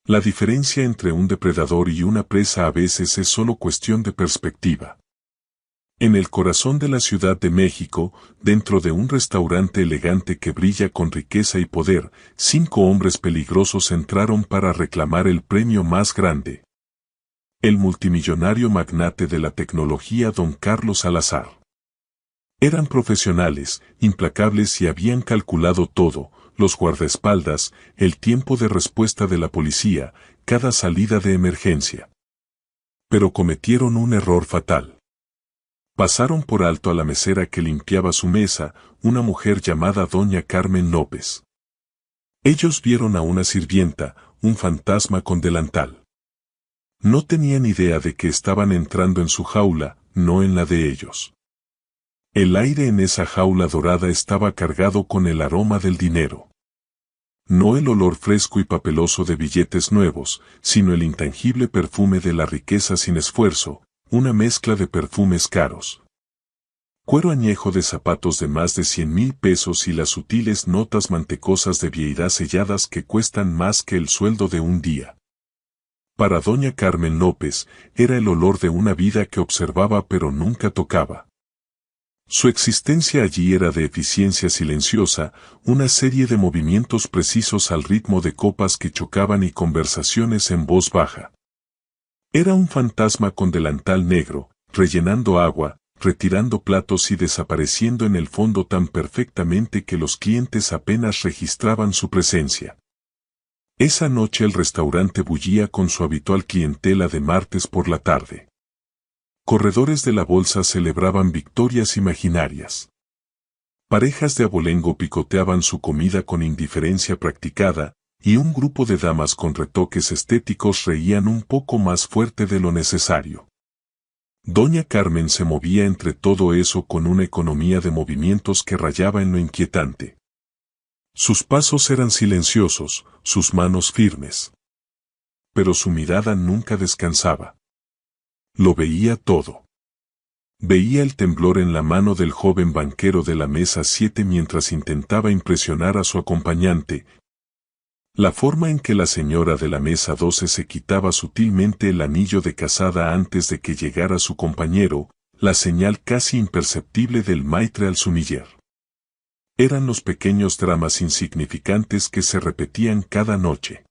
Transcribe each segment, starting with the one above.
La diferencia entre un depredador y una presa a veces es solo cuestión de perspectiva. En el corazón de la Ciudad de México, dentro de un restaurante elegante que brilla con riqueza y poder, 5 hombres peligrosos entraron para reclamar el premio más grande. El multimillonario magnate de la tecnología don Carlos Salazar. Eran profesionales, implacables y habían calculado todo, los guardaespaldas, el tiempo de respuesta de la policía, cada salida de emergencia. Pero cometieron un error fatal. Pasaron por alto a la mesera que limpiaba su mesa, una mujer llamada doña Carmen López. Ellos vieron a una sirvienta, un fantasma con delantal. No tenían idea de que estaban entrando en su jaula, no en la de ellos. El aire en esa jaula dorada estaba cargado con el aroma del dinero. No el olor fresco y papeloso de billetes nuevos, sino el intangible perfume de la riqueza sin esfuerzo, una mezcla de perfumes caros. Cuero añejo de zapatos de más de 100,000 pesos y las sutiles notas mantecosas de vieidad selladas que cuestan más que el sueldo de un día. Para doña Carmen López, era el olor de una vida que observaba pero nunca tocaba. Su existencia allí era de eficiencia silenciosa, una serie de movimientos precisos al ritmo de copas que chocaban y conversaciones en voz baja. Era un fantasma con delantal negro, rellenando agua, retirando platos y desapareciendo en el fondo tan perfectamente que los clientes apenas registraban su presencia. Esa noche el restaurante bullía con su habitual clientela de martes por la tarde. Corredores de la bolsa celebraban victorias imaginarias. Parejas de abolengo picoteaban su comida con indiferencia practicada, y un grupo de damas con retoques estéticos reían un poco más fuerte de lo necesario. Doña Carmen se movía entre todo eso con una economía de movimientos que rayaba en lo inquietante. Sus pasos eran silenciosos, sus manos firmes. Pero su mirada nunca descansaba. Lo veía todo. Veía el temblor en la mano del joven banquero de la mesa 7 mientras intentaba impresionar a su acompañante. La forma en que la señora de la mesa 12 se quitaba sutilmente el anillo de casada antes de que llegara su compañero, la señal casi imperceptible del maitre al sumiller. Eran los pequeños dramas insignificantes que se repetían cada noche.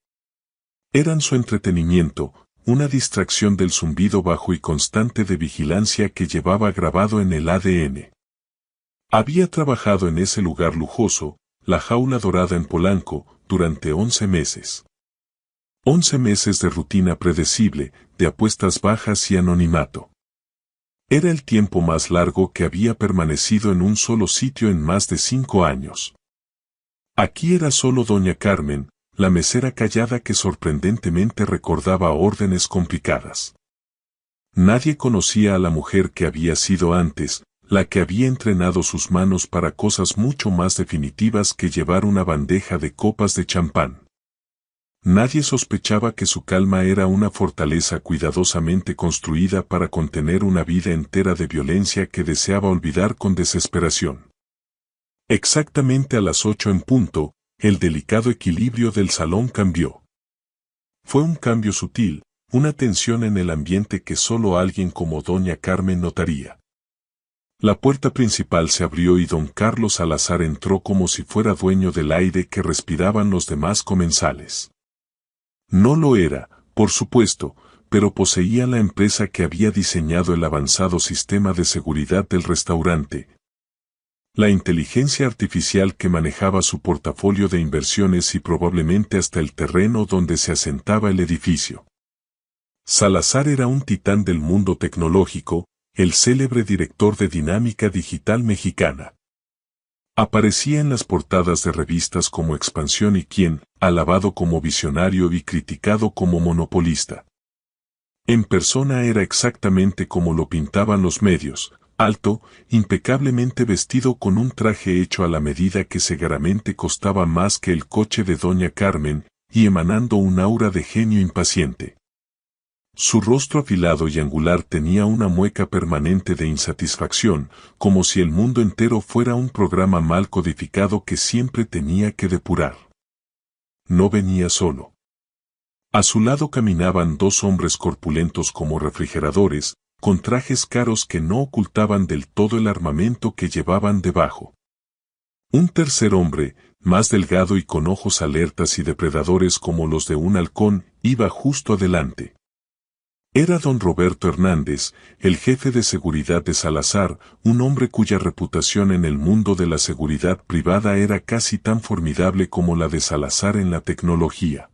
Eran su entretenimiento, una distracción del zumbido bajo y constante de vigilancia que llevaba grabado en el ADN. Había trabajado en ese lugar lujoso, la Jaula Dorada en Polanco, durante 11 meses. 11 meses de rutina predecible, de apuestas bajas y anonimato. Era el tiempo más largo que había permanecido en un solo sitio en más de 5 años. Aquí era solo doña Carmen, la mesera callada que sorprendentemente recordaba órdenes complicadas. Nadie conocía a la mujer que había sido antes, la que había entrenado sus manos para cosas mucho más definitivas que llevar una bandeja de copas de champán. Nadie sospechaba que su calma era una fortaleza cuidadosamente construida para contener una vida entera de violencia que deseaba olvidar con desesperación. Exactamente a las 8 en punto, el delicado equilibrio del salón cambió. Fue un cambio sutil, una tensión en el ambiente que solo alguien como doña Carmen notaría. La puerta principal se abrió y don Carlos Salazar entró como si fuera dueño del aire que respiraban los demás comensales. No lo era, por supuesto, pero poseía la empresa que había diseñado el avanzado sistema de seguridad del restaurante. La inteligencia artificial que manejaba su portafolio de inversiones y probablemente hasta el terreno donde se asentaba el edificio. Salazar era un titán del mundo tecnológico, el célebre director de Dinámica Digital Mexicana. Aparecía en las portadas de revistas como Expansión y Quién, alabado como visionario y criticado como monopolista. En persona era exactamente como lo pintaban los medios, alto, impecablemente vestido con un traje hecho a la medida que seguramente costaba más que el coche de doña Carmen, y emanando un aura de genio impaciente. Su rostro afilado y angular tenía una mueca permanente de insatisfacción, como si el mundo entero fuera un programa mal codificado que siempre tenía que depurar. No venía solo. A su lado caminaban dos hombres corpulentos como refrigeradores, con trajes caros que no ocultaban del todo el armamento que llevaban debajo. Un tercer hombre, más delgado y con ojos alertas y depredadores como los de un halcón, iba justo adelante. Era don Roberto Hernández, el jefe de seguridad de Salazar, un hombre cuya reputación en el mundo de la seguridad privada era casi tan formidable como la de Salazar en la tecnología.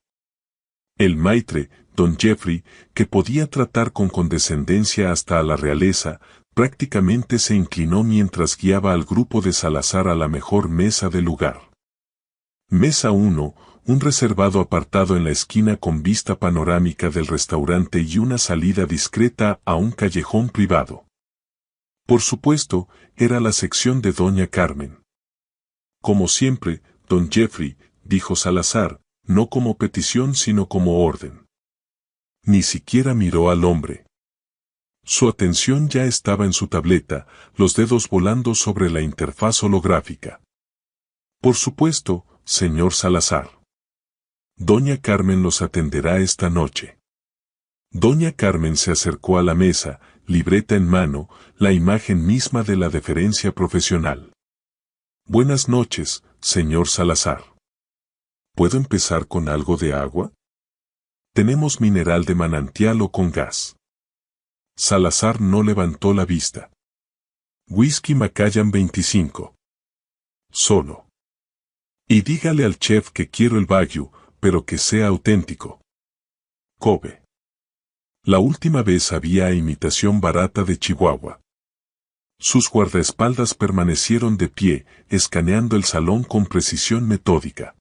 El maitre, don Jeffrey, que podía tratar con condescendencia hasta a la realeza, prácticamente se inclinó mientras guiaba al grupo de Salazar a la mejor mesa del lugar. Mesa 1, un reservado apartado en la esquina con vista panorámica del restaurante y una salida discreta a un callejón privado. Por supuesto, era la sección de doña Carmen. Como siempre, don Jeffrey, dijo Salazar, no como petición sino como orden. Ni siquiera miró al hombre. Su atención ya estaba en su tableta, los dedos volando sobre la interfaz holográfica. Por supuesto, señor Salazar. Doña Carmen los atenderá esta noche. Doña Carmen se acercó a la mesa, libreta en mano, la imagen misma de la deferencia profesional. Buenas noches, señor Salazar. ¿Puedo empezar con algo de agua? Tenemos mineral de manantial o con gas. Salazar no levantó la vista. Whisky Macallan 25. Solo. Y dígale al chef que quiero el Wagyu, pero que sea auténtico. Kobe. La última vez había imitación barata de Chihuahua. Sus guardaespaldas permanecieron de pie, escaneando el salón con precisión metódica.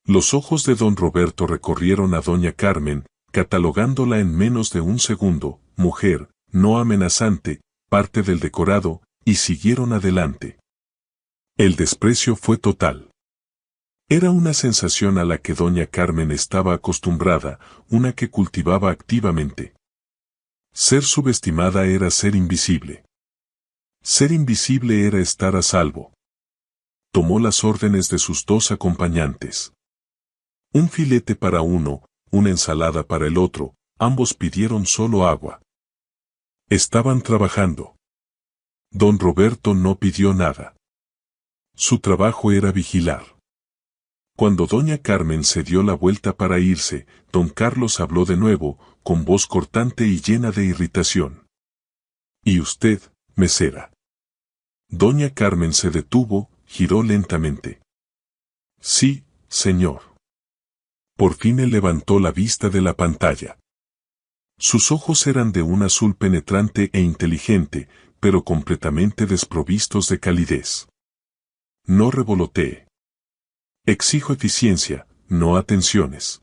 Los ojos de don Roberto recorrieron a doña Carmen, catalogándola en menos de un segundo, mujer, no amenazante, parte del decorado, y siguieron adelante. El desprecio fue total. Era una sensación a la que doña Carmen estaba acostumbrada, una que cultivaba activamente. Ser subestimada era ser invisible. Ser invisible era estar a salvo. Tomó las órdenes de sus dos acompañantes. Un filete para uno, una ensalada para el otro, ambos pidieron solo agua. Estaban trabajando. Don Roberto no pidió nada. Su trabajo era vigilar. Cuando doña Carmen se dio la vuelta para irse, don Carlos habló de nuevo, con voz cortante y llena de irritación. ¿Y usted, mesera? Doña Carmen se detuvo, giró lentamente. Sí, señor. Por fin él levantó la vista de la pantalla. Sus ojos eran de un azul penetrante e inteligente, pero completamente desprovistos de calidez. No revolotee. Exijo eficiencia, no atenciones.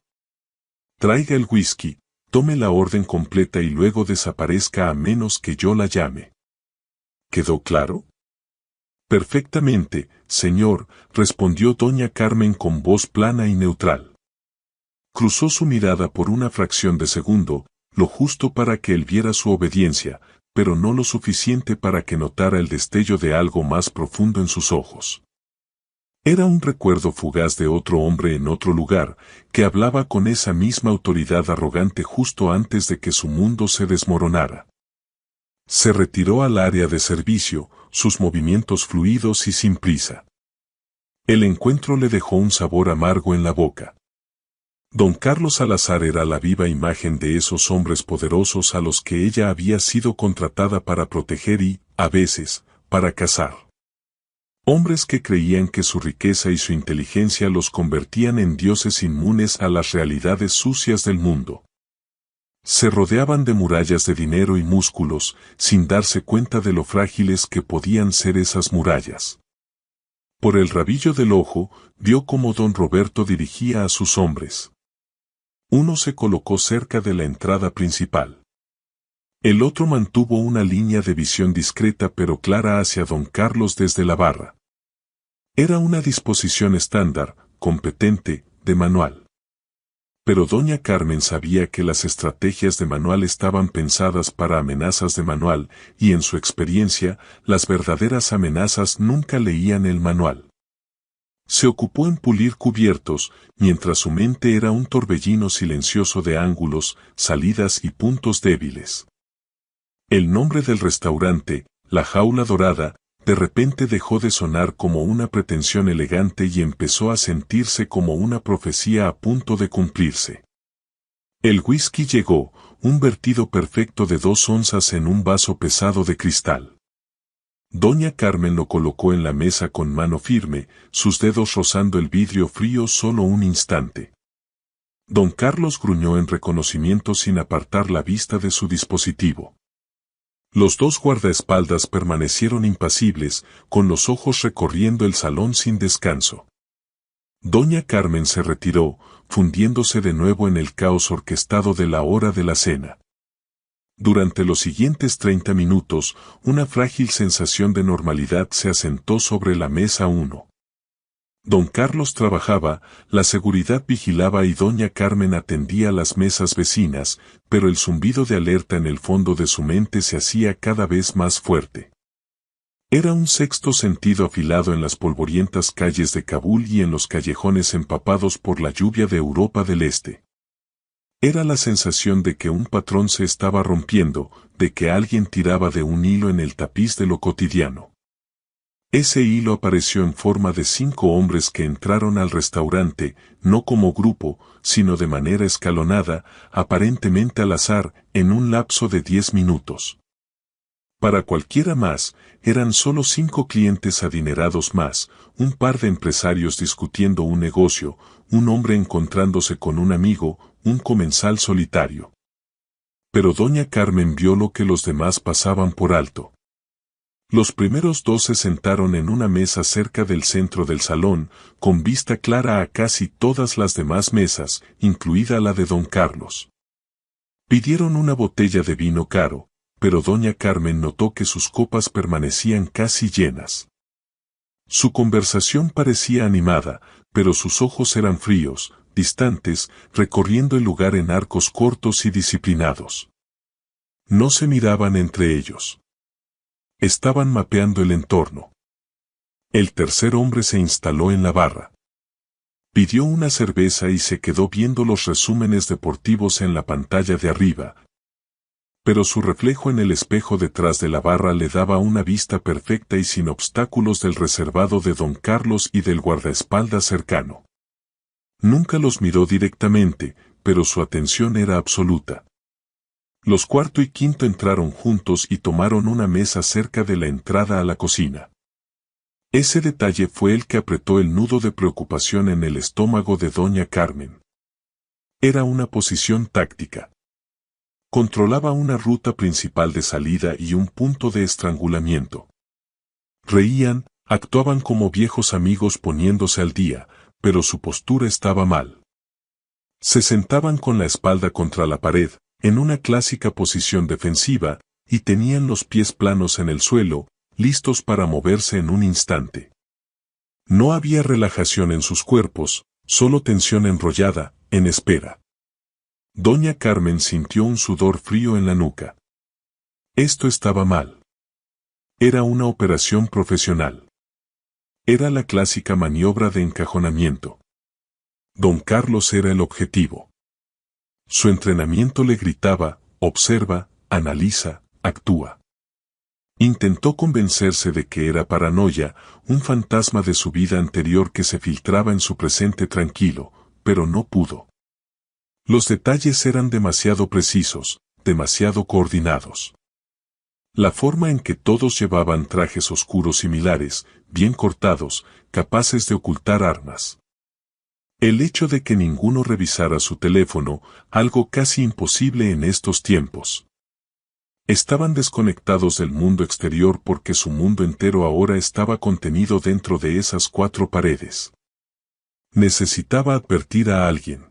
Traiga el whisky, tome la orden completa y luego desaparezca a menos que yo la llame. ¿Quedó claro? Perfectamente, señor, respondió doña Carmen con voz plana y neutral. Cruzó su mirada por una fracción de segundo, lo justo para que él viera su obediencia, pero no lo suficiente para que notara el destello de algo más profundo en sus ojos. Era un recuerdo fugaz de otro hombre en otro lugar, que hablaba con esa misma autoridad arrogante justo antes de que su mundo se desmoronara. Se retiró al área de servicio, sus movimientos fluidos y sin prisa. El encuentro le dejó un sabor amargo en la boca. Don Carlos Salazar era la viva imagen de esos hombres poderosos a los que ella había sido contratada para proteger y, a veces, para cazar. Hombres que creían que su riqueza y su inteligencia los convertían en dioses inmunes a las realidades sucias del mundo. Se rodeaban de murallas de dinero y músculos, sin darse cuenta de lo frágiles que podían ser esas murallas. Por el rabillo del ojo, vio cómo don Roberto dirigía a sus hombres. Uno se colocó cerca de la entrada principal. El otro mantuvo una línea de visión discreta pero clara hacia don Carlos desde la barra. Era una disposición estándar, competente, de manual. Pero doña Carmen sabía que las estrategias de manual estaban pensadas para amenazas de manual, y en su experiencia, las verdaderas amenazas nunca leían el manual. Se ocupó en pulir cubiertos, mientras su mente era un torbellino silencioso de ángulos, salidas y puntos débiles. El nombre del restaurante, La Jaula Dorada, de repente dejó de sonar como una pretensión elegante y empezó a sentirse como una profecía a punto de cumplirse. El whisky llegó, un vertido perfecto de 2 onzas en un vaso pesado de cristal. Doña Carmen lo colocó en la mesa con mano firme, sus dedos rozando el vidrio frío solo un instante. Don Carlos gruñó en reconocimiento sin apartar la vista de su dispositivo. Los 2 guardaespaldas permanecieron impasibles, con los ojos recorriendo el salón sin descanso. Doña Carmen se retiró, fundiéndose de nuevo en el caos orquestado de la hora de la cena. Durante los siguientes 30 minutos, una frágil sensación de normalidad se asentó sobre la mesa 1. Don Carlos trabajaba, la seguridad vigilaba y doña Carmen atendía las mesas vecinas, pero el zumbido de alerta en el fondo de su mente se hacía cada vez más fuerte. Era un sexto sentido afilado en las polvorientas calles de Kabul y en los callejones empapados por la lluvia de Europa del Este. Era la sensación de que un patrón se estaba rompiendo, de que alguien tiraba de un hilo en el tapiz de lo cotidiano. Ese hilo apareció en forma de 5 hombres que entraron al restaurante, no como grupo, sino de manera escalonada, aparentemente al azar, en un lapso de 10 minutos. Para cualquiera más, eran solo 5 clientes adinerados más, un par de empresarios discutiendo un negocio, un hombre encontrándose con un amigo, un comensal solitario. Pero doña Carmen vio lo que los demás pasaban por alto. Los primeros 2 se sentaron en una mesa cerca del centro del salón, con vista clara a casi todas las demás mesas, incluida la de don Carlos. Pidieron una botella de vino caro, pero doña Carmen notó que sus copas permanecían casi llenas. Su conversación parecía animada, pero sus ojos eran fríos, distantes, recorriendo el lugar en arcos cortos y disciplinados. No se miraban entre ellos. Estaban mapeando el entorno. El tercer hombre se instaló en la barra. Pidió una cerveza y se quedó viendo los resúmenes deportivos en la pantalla de arriba. Pero su reflejo en el espejo detrás de la barra le daba una vista perfecta y sin obstáculos del reservado de don Carlos y del guardaespaldas cercano. Nunca los miró directamente, pero su atención era absoluta. Los cuarto y quinto entraron juntos y tomaron una mesa cerca de la entrada a la cocina. Ese detalle fue el que apretó el nudo de preocupación en el estómago de doña Carmen. Era una posición táctica. Controlaba una ruta principal de salida y un punto de estrangulamiento. Reían, actuaban como viejos amigos poniéndose al día, pero su postura estaba mal. Se sentaban con la espalda contra la pared, en una clásica posición defensiva, y tenían los pies planos en el suelo, listos para moverse en un instante. No había relajación en sus cuerpos, solo tensión enrollada, en espera. Doña Carmen sintió un sudor frío en la nuca. Esto estaba mal. Era una operación profesional. Era la clásica maniobra de encajonamiento. Don Carlos era el objetivo. Su entrenamiento le gritaba, observa, analiza, actúa. Intentó convencerse de que era paranoia, un fantasma de su vida anterior que se filtraba en su presente tranquilo, pero no pudo. Los detalles eran demasiado precisos, demasiado coordinados. La forma en que todos llevaban trajes oscuros similares, bien cortados, capaces de ocultar armas. El hecho de que ninguno revisara su teléfono, algo casi imposible en estos tiempos. Estaban desconectados del mundo exterior porque su mundo entero ahora estaba contenido dentro de esas 4 paredes. Necesitaba advertir a alguien.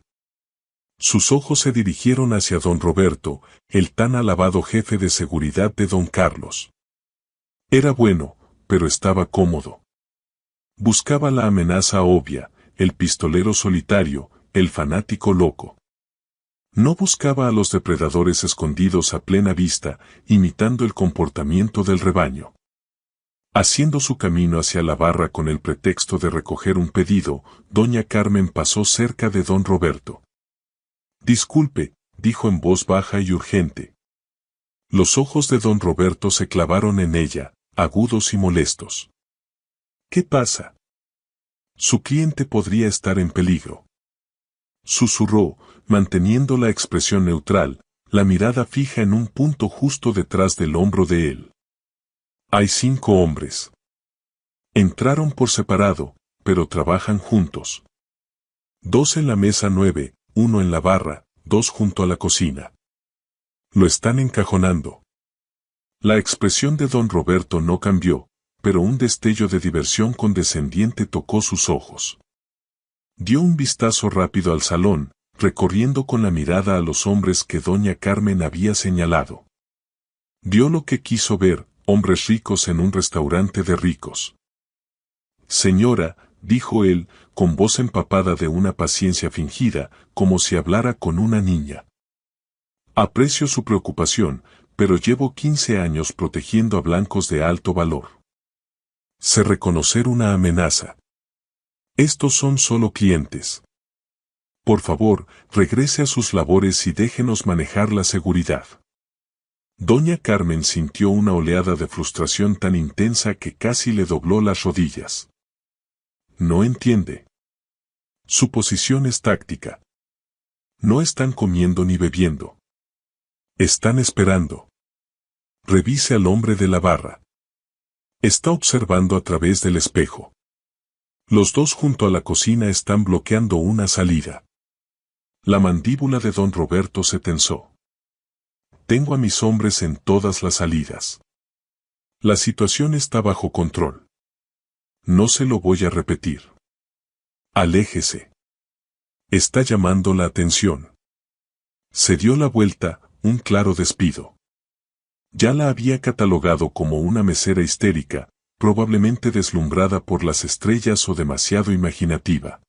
Sus ojos se dirigieron hacia don Roberto, el tan alabado jefe de seguridad de don Carlos. Era bueno, pero estaba cómodo. Buscaba la amenaza obvia, el pistolero solitario, el fanático loco. No buscaba a los depredadores escondidos a plena vista, imitando el comportamiento del rebaño. Haciendo su camino hacia la barra con el pretexto de recoger un pedido, doña Carmen pasó cerca de don Roberto. «Disculpe», dijo en voz baja y urgente. Los ojos de don Roberto se clavaron en ella, agudos y molestos. «¿Qué pasa? Su cliente podría estar en peligro», susurró, manteniendo la expresión neutral, la mirada fija en un punto justo detrás del hombro de él. «Hay 5 hombres. Entraron por separado, pero trabajan juntos. 2 en la mesa 9, 1 en la barra, 2 junto a la cocina. Lo están encajonando». La expresión de don Roberto no cambió, pero un destello de diversión condescendiente tocó sus ojos. Dio un vistazo rápido al salón, recorriendo con la mirada a los hombres que doña Carmen había señalado. Vio lo que quiso ver, hombres ricos en un restaurante de ricos. «Señora», dijo él, con voz empapada de una paciencia fingida, como si hablara con una niña. «Aprecio su preocupación, pero llevo 15 años protegiendo a blancos de alto valor. Sé reconocer una amenaza. Estos son solo clientes. Por favor, regrese a sus labores y déjenos manejar la seguridad». Doña Carmen sintió una oleada de frustración tan intensa que casi le dobló las rodillas. No entiende. Su posición es táctica. No están comiendo ni bebiendo. Están esperando. Revise al hombre de la barra. Está observando a través del espejo. Los 2 junto a la cocina están bloqueando una salida. La mandíbula de don Roberto se tensó. «Tengo a mis hombres en todas las salidas. La situación está bajo control. No se lo voy a repetir. Aléjese. Está llamando la atención». Se dio la vuelta, un claro despido. Ya la había catalogado como una mesera histérica, probablemente deslumbrada por las estrellas o demasiado imaginativa.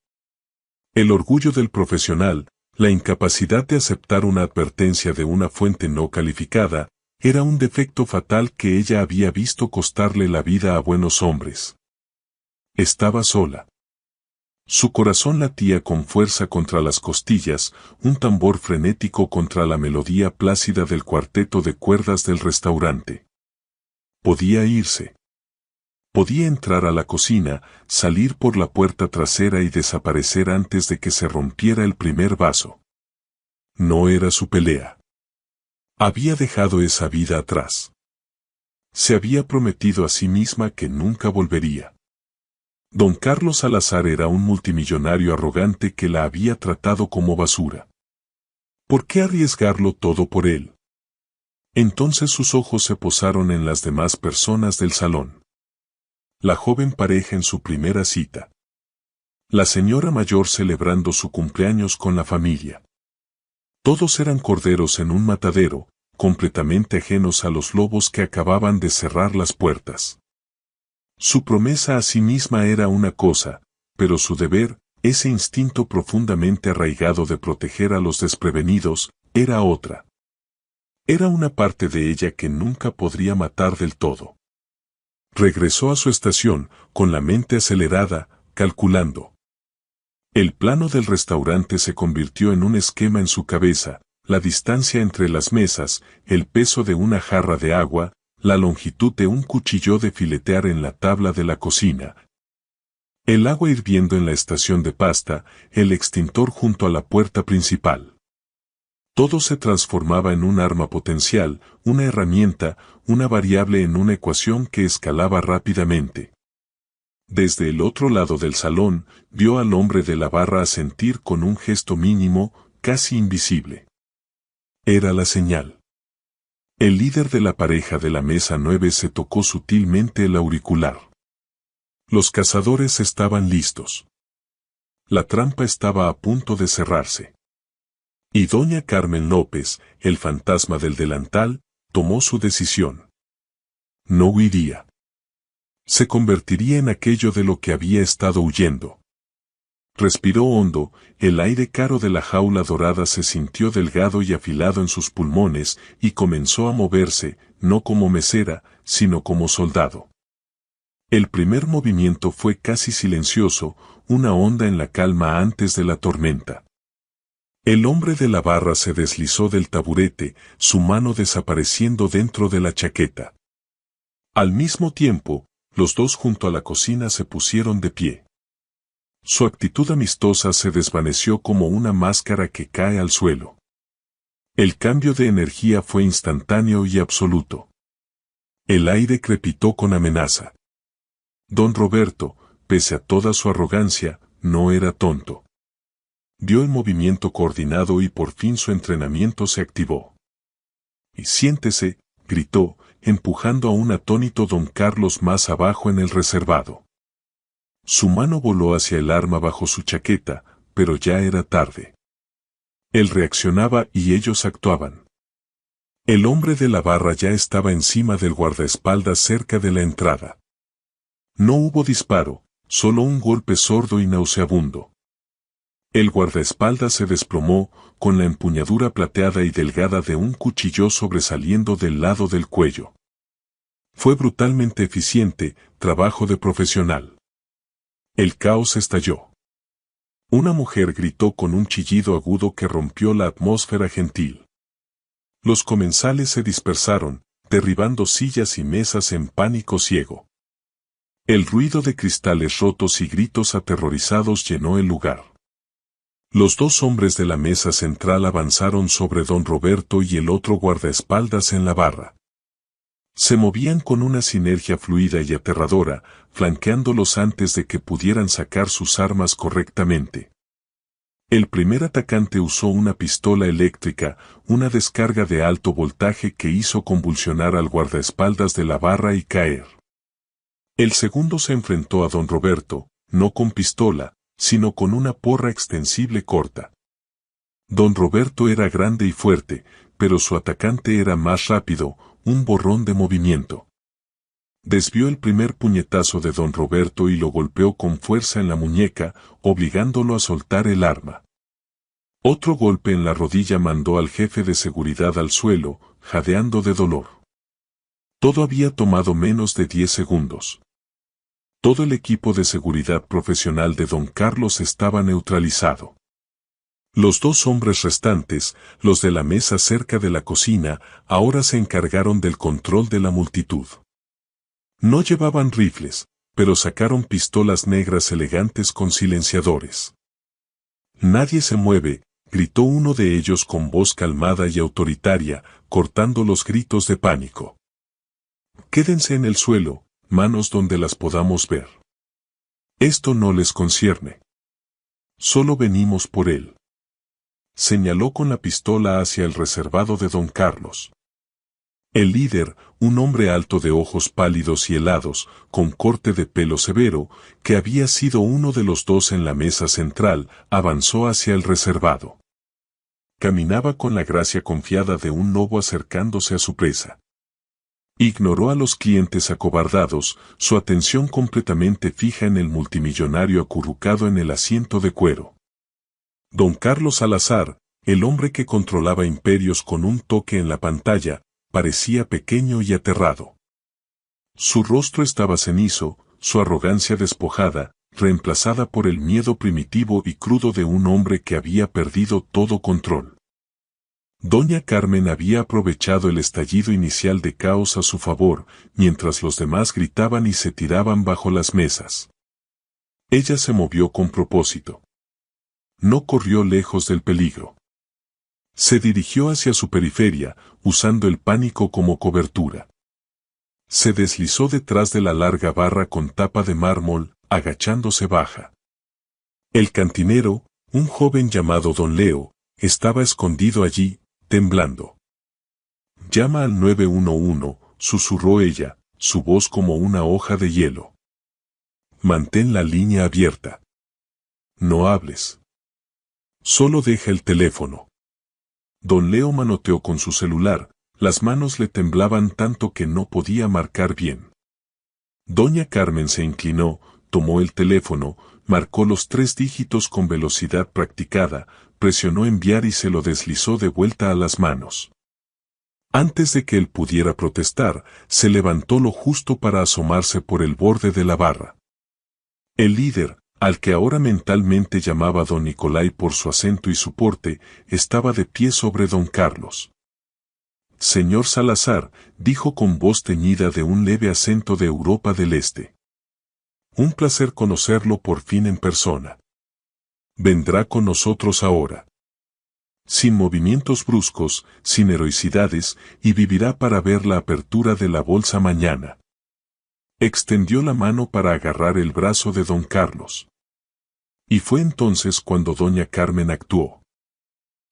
El orgullo del profesional, la incapacidad de aceptar una advertencia de una fuente no calificada, era un defecto fatal que ella había visto costarle la vida a buenos hombres. Estaba sola. Su corazón latía con fuerza contra las costillas, un tambor frenético contra la melodía plácida del cuarteto de cuerdas del restaurante. Podía irse. Podía entrar a la cocina, salir por la puerta trasera y desaparecer antes de que se rompiera el primer vaso. No era su pelea. Había dejado esa vida atrás. Se había prometido a sí misma que nunca volvería. Don Carlos Salazar era un multimillonario arrogante que la había tratado como basura. ¿Por qué arriesgarlo todo por él? Entonces sus ojos se posaron en las demás personas del salón. La joven pareja en su primera cita. La señora mayor celebrando su cumpleaños con la familia. Todos eran corderos en un matadero, completamente ajenos a los lobos que acababan de cerrar las puertas. Su promesa a sí misma era una cosa, pero su deber, ese instinto profundamente arraigado de proteger a los desprevenidos, era otra. Era una parte de ella que nunca podría matar del todo. Regresó a su estación, con la mente acelerada, calculando. El plano del restaurante se convirtió en un esquema en su cabeza, la distancia entre las mesas, el peso de una jarra de agua, la longitud de un cuchillo de filetear en la tabla de la cocina. El agua hirviendo en la estación de pasta, el extintor junto a la puerta principal. Todo se transformaba en un arma potencial, una herramienta, una variable en una ecuación que escalaba rápidamente. Desde el otro lado del salón, vio al hombre de la barra asentir con un gesto mínimo, casi invisible. Era la señal. El líder de la pareja de la mesa 9 se tocó sutilmente el auricular. Los cazadores estaban listos. La trampa estaba a punto de cerrarse. Y doña Carmen López, el fantasma del delantal, tomó su decisión. No huiría. Se convertiría en aquello de lo que había estado huyendo. Respiró hondo, el aire caro de la jaula dorada se sintió delgado y afilado en sus pulmones y comenzó a moverse, no como mesera, sino como soldado. El primer movimiento fue casi silencioso, una onda en la calma antes de la tormenta. El hombre de la barra se deslizó del taburete, su mano desapareciendo dentro de la chaqueta. Al mismo tiempo, los dos junto a la cocina se pusieron de pie. Su actitud amistosa se desvaneció como una máscara que cae al suelo. El cambio de energía fue instantáneo y absoluto. El aire crepitó con amenaza. Don Roberto, pese a toda su arrogancia, no era tonto. Vio el movimiento coordinado y por fin su entrenamiento se activó. «Y siéntese», gritó, empujando a un atónito don Carlos más abajo en el reservado. Su mano voló hacia el arma bajo su chaqueta, pero ya era tarde. Él reaccionaba y ellos actuaban. El hombre de la barra ya estaba encima del guardaespaldas cerca de la entrada. No hubo disparo, solo un golpe sordo y nauseabundo. El guardaespaldas se desplomó, con la empuñadura plateada y delgada de un cuchillo sobresaliendo del lado del cuello. Fue brutalmente eficiente, trabajo de profesional. El caos estalló. Una mujer gritó con un chillido agudo que rompió la atmósfera gentil. Los comensales se dispersaron, derribando sillas y mesas en pánico ciego. El ruido de cristales rotos y gritos aterrorizados llenó el lugar. Los dos hombres de la mesa central avanzaron sobre don Roberto y el otro guardaespaldas en la barra. Se movían con una sinergia fluida y aterradora, flanqueándolos antes de que pudieran sacar sus armas correctamente. El primer atacante usó una pistola eléctrica, una descarga de alto voltaje que hizo convulsionar al guardaespaldas de la barra y caer. El segundo se enfrentó a don Roberto, no con pistola, sino con una porra extensible corta. Don Roberto era grande y fuerte, pero su atacante era más rápido, un borrón de movimiento. Desvió el primer puñetazo de don Roberto y lo golpeó con fuerza en la muñeca, obligándolo a soltar el arma. Otro golpe en la rodilla mandó al jefe de seguridad al suelo, jadeando de dolor. Todo había tomado menos de 10 segundos. Todo el equipo de seguridad profesional de don Carlos estaba neutralizado. Los dos hombres restantes, los de la mesa cerca de la cocina, ahora se encargaron del control de la multitud. No llevaban rifles, pero sacaron pistolas negras elegantes con silenciadores. «Nadie se mueve», gritó uno de ellos con voz calmada y autoritaria, cortando los gritos de pánico. «Quédense en el suelo, manos donde las podamos ver. Esto no les concierne. Solo venimos por él». Señaló con la pistola hacia el reservado de don Carlos. El líder, un hombre alto de ojos pálidos y helados, con corte de pelo severo, que había sido uno de los dos en la mesa central, avanzó hacia el reservado. Caminaba con la gracia confiada de un lobo acercándose a su presa. Ignoró a los clientes acobardados, su atención completamente fija en el multimillonario acurrucado en el asiento de cuero. Don Carlos Salazar, el hombre que controlaba imperios con un toque en la pantalla, parecía pequeño y aterrado. Su rostro estaba cenizo, su arrogancia despojada, reemplazada por el miedo primitivo y crudo de un hombre que había perdido todo control. Doña Carmen había aprovechado el estallido inicial de caos a su favor, mientras los demás gritaban y se tiraban bajo las mesas. Ella se movió con propósito. No corrió lejos del peligro. Se dirigió hacia su periferia, usando el pánico como cobertura. Se deslizó detrás de la larga barra con tapa de mármol, agachándose baja. El cantinero, un joven llamado Don Leo, estaba escondido allí, temblando. «Llama al 911», susurró ella, su voz como una hoja de hielo. «Mantén la línea abierta. No hables. Solo deja el teléfono». Don Leo manoteó con su celular, las manos le temblaban tanto que no podía marcar bien. Doña Carmen se inclinó, tomó el teléfono, marcó los 3 dígitos con velocidad practicada, presionó enviar y se lo deslizó de vuelta a las manos. Antes de que él pudiera protestar, se levantó lo justo para asomarse por el borde de la barra. El líder, al que ahora mentalmente llamaba don Nicolai por su acento y su porte, estaba de pie sobre don Carlos. Señor Salazar, dijo con voz teñida de un leve acento de Europa del Este. Un placer conocerlo por fin en persona. Vendrá con nosotros ahora. Sin movimientos bruscos, sin heroicidades, y vivirá para ver la apertura de la bolsa mañana. Extendió la mano para agarrar el brazo de don Carlos. Y fue entonces cuando doña Carmen actuó.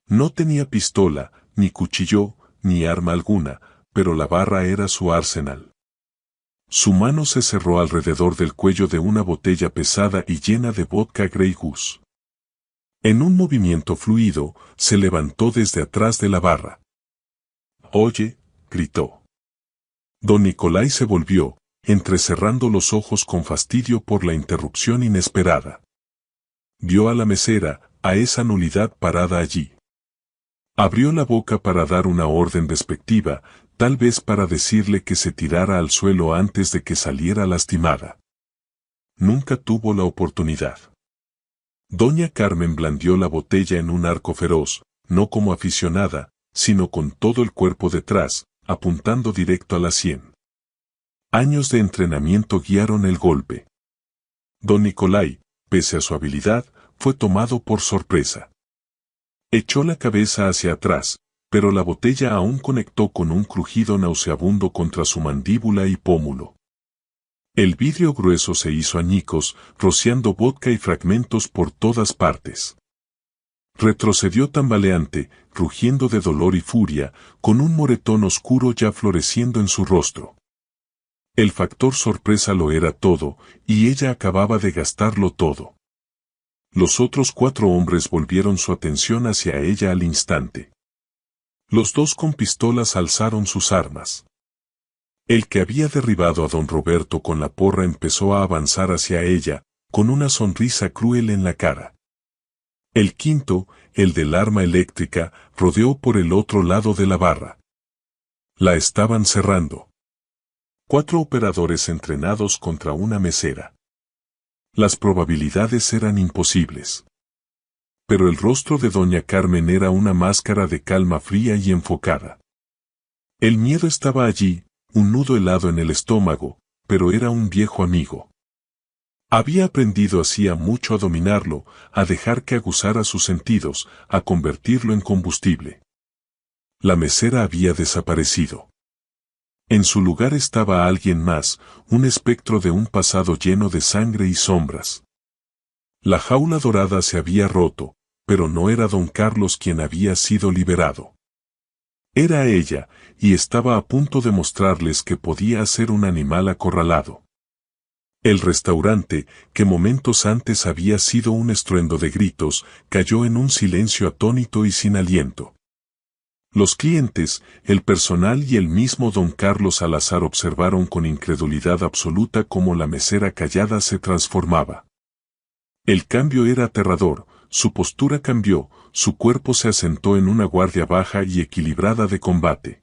No tenía pistola, ni cuchillo, ni arma alguna, pero la barra era su arsenal. Su mano se cerró alrededor del cuello de una botella pesada y llena de vodka Grey Goose. En un movimiento fluido, se levantó desde atrás de la barra. «Oye», gritó. Don Nicolai se volvió, entrecerrando los ojos con fastidio por la interrupción inesperada. Vio a la mesera, a esa nulidad parada allí. Abrió la boca para dar una orden despectiva, tal vez para decirle que se tirara al suelo antes de que saliera lastimada. Nunca tuvo la oportunidad. Doña Carmen blandió la botella en un arco feroz, no como aficionada, sino con todo el cuerpo detrás, apuntando directo a la sien. Años de entrenamiento guiaron el golpe. Don Nicolai, pese a su habilidad, fue tomado por sorpresa. Echó la cabeza hacia atrás, pero la botella aún conectó con un crujido nauseabundo contra su mandíbula y pómulo. El vidrio grueso se hizo añicos, rociando vodka y fragmentos por todas partes. Retrocedió tambaleante, rugiendo de dolor y furia, con un moretón oscuro ya floreciendo en su rostro. El factor sorpresa lo era todo, y ella acababa de gastarlo todo. Los otros 4 hombres volvieron su atención hacia ella al instante. Los 2 con pistolas alzaron sus armas. El que había derribado a don Roberto con la porra empezó a avanzar hacia ella, con una sonrisa cruel en la cara. El quinto, el del arma eléctrica, rodeó por el otro lado de la barra. La estaban cerrando. 4 operadores entrenados contra una mesera. Las probabilidades eran imposibles. Pero el rostro de doña Carmen era una máscara de calma fría y enfocada. El miedo estaba allí, un nudo helado en el estómago, pero era un viejo amigo. Había aprendido hacía mucho a dominarlo, a dejar que aguzara sus sentidos, a convertirlo en combustible. La mesera había desaparecido. En su lugar estaba alguien más, un espectro de un pasado lleno de sangre y sombras. La jaula dorada se había roto, pero no era don Carlos quien había sido liberado. Era ella, y estaba a punto de mostrarles que podía ser un animal acorralado. El restaurante, que momentos antes había sido un estruendo de gritos, cayó en un silencio atónito y sin aliento. Los clientes, el personal y el mismo don Carlos Salazar observaron con incredulidad absoluta cómo la mesera callada se transformaba. El cambio era aterrador, su postura cambió, su cuerpo se asentó en una guardia baja y equilibrada de combate.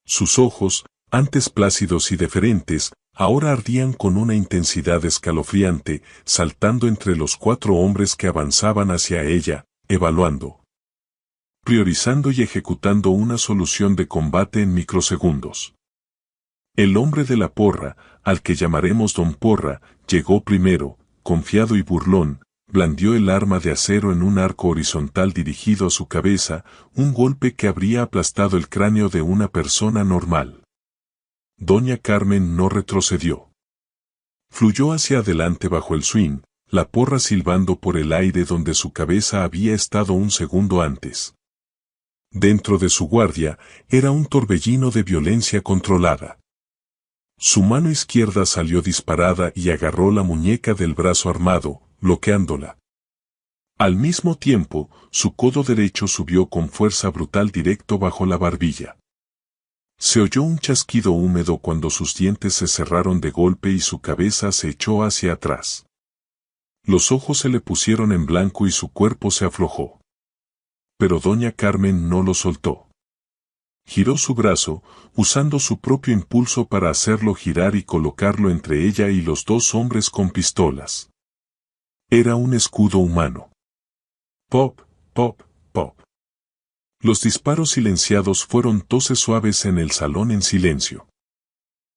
Sus ojos, antes plácidos y deferentes, ahora ardían con una intensidad escalofriante, saltando entre los 4 hombres que avanzaban hacia ella, evaluando, priorizando y ejecutando una solución de combate en microsegundos. El hombre de la porra, al que llamaremos Don Porra, llegó primero, confiado y burlón, blandió el arma de acero en un arco horizontal dirigido a su cabeza, un golpe que habría aplastado el cráneo de una persona normal. Doña Carmen no retrocedió. Fluyó hacia adelante bajo el swing, la porra silbando por el aire donde su cabeza había estado un segundo antes. Dentro de su guardia, era un torbellino de violencia controlada. Su mano izquierda salió disparada y agarró la muñeca del brazo armado, bloqueándola. Al mismo tiempo, su codo derecho subió con fuerza brutal directo bajo la barbilla. Se oyó un chasquido húmedo cuando sus dientes se cerraron de golpe y su cabeza se echó hacia atrás. Los ojos se le pusieron en blanco y su cuerpo se aflojó. Pero doña Carmen no lo soltó. Giró su brazo, usando su propio impulso para hacerlo girar y colocarlo entre ella y los dos hombres con pistolas. Era un escudo humano. Pop, pop, pop. Los disparos silenciados fueron toses suaves en el salón en silencio.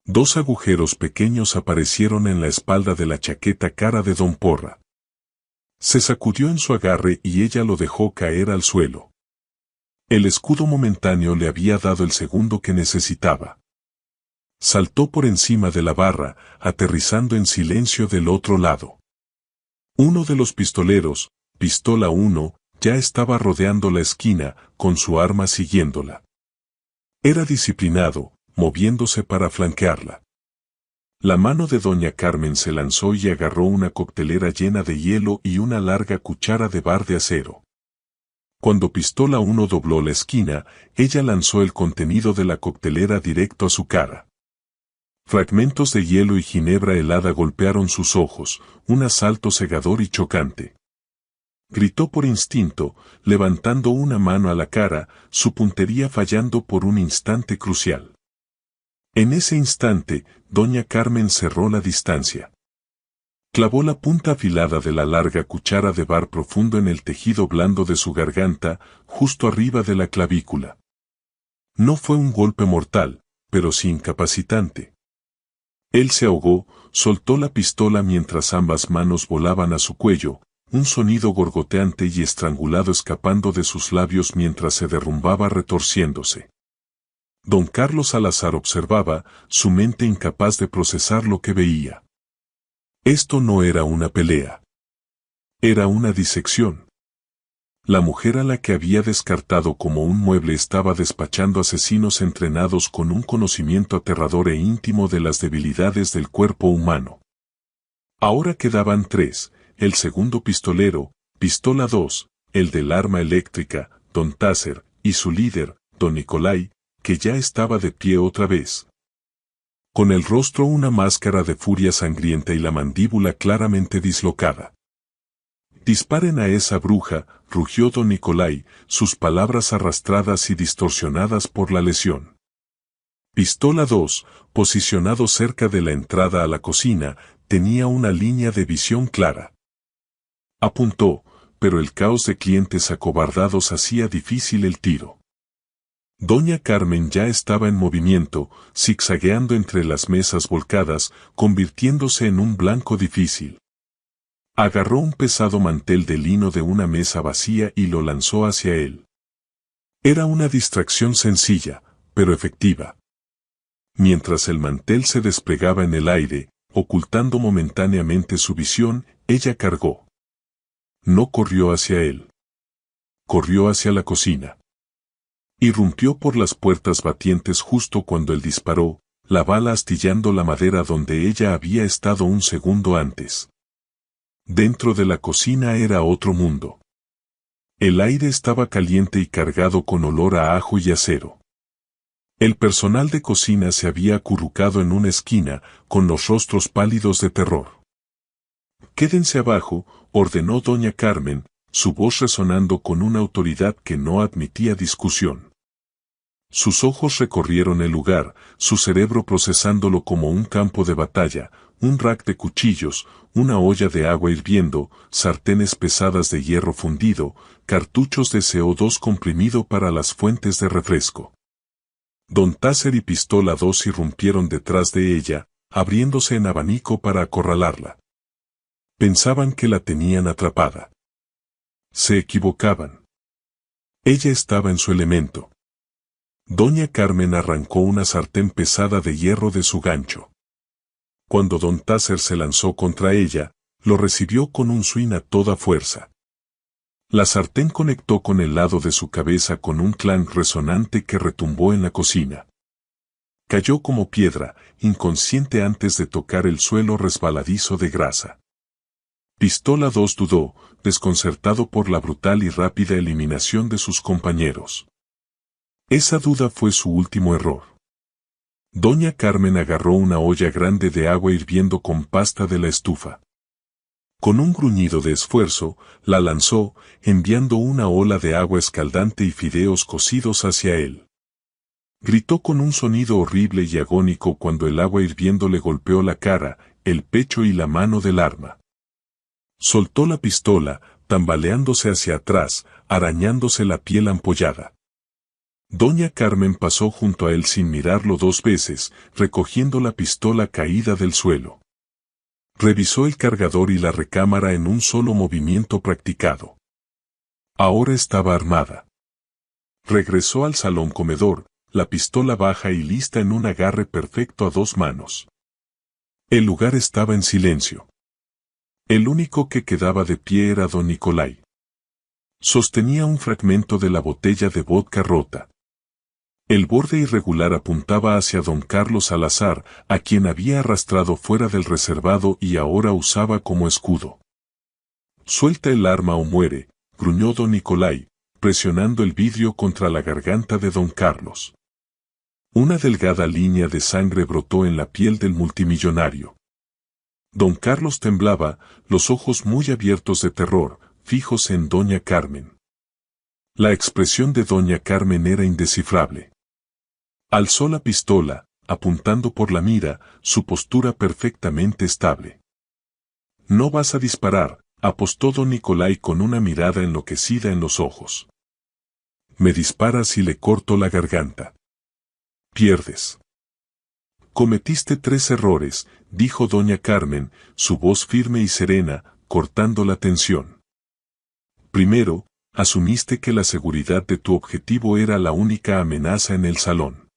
Dos agujeros pequeños aparecieron en la espalda de la chaqueta cara de Don Porra. Se sacudió en su agarre y ella lo dejó caer al suelo. El escudo momentáneo le había dado el segundo que necesitaba. Saltó por encima de la barra, aterrizando en silencio del otro lado. Uno de los pistoleros, pistola 1, ya estaba rodeando la esquina, con su arma siguiéndola. Era disciplinado, moviéndose para flanquearla. La mano de doña Carmen se lanzó y agarró una coctelera llena de hielo y una larga cuchara de bar de acero. Cuando pistola 1 dobló la esquina, ella lanzó el contenido de la coctelera directo a su cara. Fragmentos de hielo y ginebra helada golpearon sus ojos, un asalto cegador y chocante. Gritó por instinto, levantando una mano a la cara, su puntería fallando por un instante crucial. En ese instante, doña Carmen cerró la distancia. Clavó la punta afilada de la larga cuchara de bar profundo en el tejido blando de su garganta, justo arriba de la clavícula. No fue un golpe mortal, pero sí incapacitante. Él se ahogó, soltó la pistola mientras ambas manos volaban a su cuello, un sonido gorgoteante y estrangulado escapando de sus labios mientras se derrumbaba retorciéndose. Don Carlos Salazar observaba, su mente incapaz de procesar lo que veía. Esto no era una pelea. Era una disección. La mujer a la que había descartado como un mueble estaba despachando asesinos entrenados con un conocimiento aterrador e íntimo de las debilidades del cuerpo humano. Ahora quedaban tres, el segundo pistolero, pistola 2, el del arma eléctrica, don Táser, y su líder, don Nicolai, que ya estaba de pie otra vez. Con el rostro una máscara de furia sangrienta y la mandíbula claramente dislocada. «Disparen a esa bruja», rugió don Nicolai, sus palabras arrastradas y distorsionadas por la lesión. Pistola 2, posicionado cerca de la entrada a la cocina, tenía una línea de visión clara. Apuntó, pero el caos de clientes acobardados hacía difícil el tiro. Doña Carmen ya estaba en movimiento, zigzagueando entre las mesas volcadas, convirtiéndose en un blanco difícil. Agarró un pesado mantel de lino de una mesa vacía y lo lanzó hacia él. Era una distracción sencilla, pero efectiva. Mientras el mantel se desplegaba en el aire, ocultando momentáneamente su visión, ella cargó. No corrió hacia él. Corrió hacia la cocina. Irrumpió por las puertas batientes justo cuando él disparó, la bala astillando la madera donde ella había estado un segundo antes. Dentro de la cocina era otro mundo. El aire estaba caliente y cargado con olor a ajo y acero. El personal de cocina se había acurrucado en una esquina, con los rostros pálidos de terror. «Quédense abajo», ordenó doña Carmen, su voz resonando con una autoridad que no admitía discusión. Sus ojos recorrieron el lugar, su cerebro procesándolo como un campo de batalla, un rack de cuchillos, una olla de agua hirviendo, sartenes pesadas de hierro fundido, cartuchos de CO2 comprimido para las fuentes de refresco. Don Táser y pistola 2 irrumpieron detrás de ella, abriéndose en abanico para acorralarla. Pensaban que la tenían atrapada. Se equivocaban. Ella estaba en su elemento. Doña Carmen arrancó una sartén pesada de hierro de su gancho. Cuando don Táser se lanzó contra ella, lo recibió con un swing a toda fuerza. La sartén conectó con el lado de su cabeza con un clank resonante que retumbó en la cocina. Cayó como piedra, inconsciente antes de tocar el suelo resbaladizo de grasa. Pistola 2 dudó, desconcertado por la brutal y rápida eliminación de sus compañeros. Esa duda fue su último error. Doña Carmen agarró una olla grande de agua hirviendo con pasta de la estufa. Con un gruñido de esfuerzo, la lanzó, enviando una ola de agua escaldante y fideos cocidos hacia él. Gritó con un sonido horrible y agónico cuando el agua hirviendo le golpeó la cara, el pecho y la mano del arma. Soltó la pistola, tambaleándose hacia atrás, arañándose la piel ampollada. Doña Carmen pasó junto a él sin mirarlo 2 veces, recogiendo la pistola caída del suelo. Revisó el cargador y la recámara en un solo movimiento practicado. Ahora estaba armada. Regresó al salón comedor, la pistola baja y lista en un agarre perfecto a 2 manos. El lugar estaba en silencio. El único que quedaba de pie era don Nicolai. Sostenía un fragmento de la botella de vodka rota. El borde irregular apuntaba hacia don Carlos Salazar, a quien había arrastrado fuera del reservado y ahora usaba como escudo. «Suelta el arma o muere», gruñó don Nicolai, presionando el vidrio contra la garganta de don Carlos. Una delgada línea de sangre brotó en la piel del multimillonario. Don Carlos temblaba, los ojos muy abiertos de terror, fijos en doña Carmen. La expresión de doña Carmen era indescifrable. Alzó la pistola, apuntando por la mira, su postura perfectamente estable. «No vas a disparar», apostó don Nicolai con una mirada enloquecida en los ojos. «Me disparas y le corto la garganta. Pierdes». «Cometiste 3 errores», dijo doña Carmen, su voz firme y serena, cortando la tensión. «Primero, asumiste que la seguridad de tu objetivo era la única amenaza en el salón.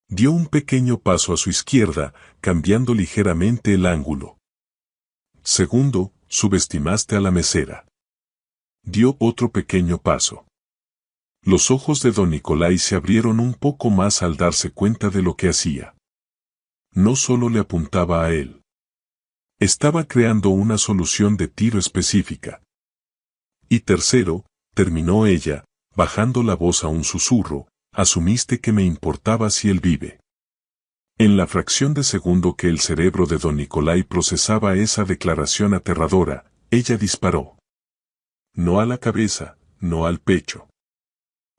Dio un pequeño paso a su izquierda, cambiando ligeramente el ángulo. Segundo, subestimaste a la mesera. Dio otro pequeño paso». Los ojos de don Nicolai se abrieron un poco más al darse cuenta de lo que hacía. No solo le apuntaba a él. Estaba creando una solución de tiro específica. Y tercero, terminó ella, bajando la voz a un susurro, asumiste que me importaba si él vive. En la fracción de segundo que el cerebro de don Nicolai procesaba esa declaración aterradora, ella disparó. No a la cabeza, no al pecho.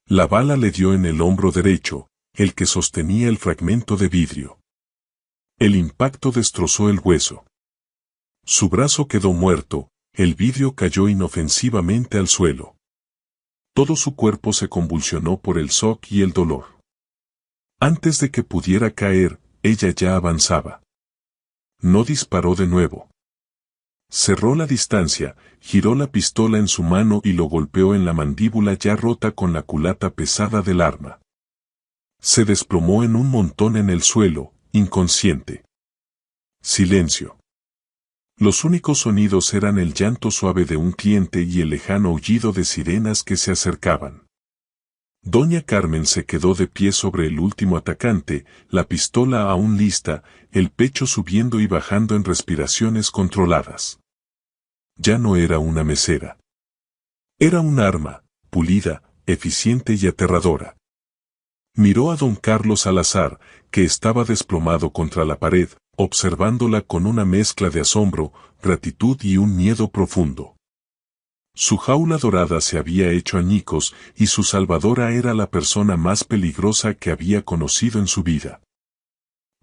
La bala le dio en el hombro derecho, el que sostenía el fragmento de vidrio. El impacto destrozó el hueso. Su brazo quedó muerto, el vidrio cayó inofensivamente al suelo. Todo su cuerpo se convulsionó por el shock y el dolor. Antes de que pudiera caer, ella ya avanzaba. No disparó de nuevo. Cerró la distancia, giró la pistola en su mano y lo golpeó en la mandíbula ya rota con la culata pesada del arma. Se desplomó en un montón en el suelo, inconsciente. Silencio. Los únicos sonidos eran el llanto suave de un cliente y el lejano aullido de sirenas que se acercaban. Doña Carmen se quedó de pie sobre el último atacante, la pistola aún lista, el pecho subiendo y bajando en respiraciones controladas. Ya no era una mesera. Era un arma, pulida, eficiente y aterradora. Miró a don Carlos Salazar, que estaba desplomado contra la pared, observándola con una mezcla de asombro, gratitud y un miedo profundo. Su jaula dorada se había hecho añicos y su salvadora era la persona más peligrosa que había conocido en su vida.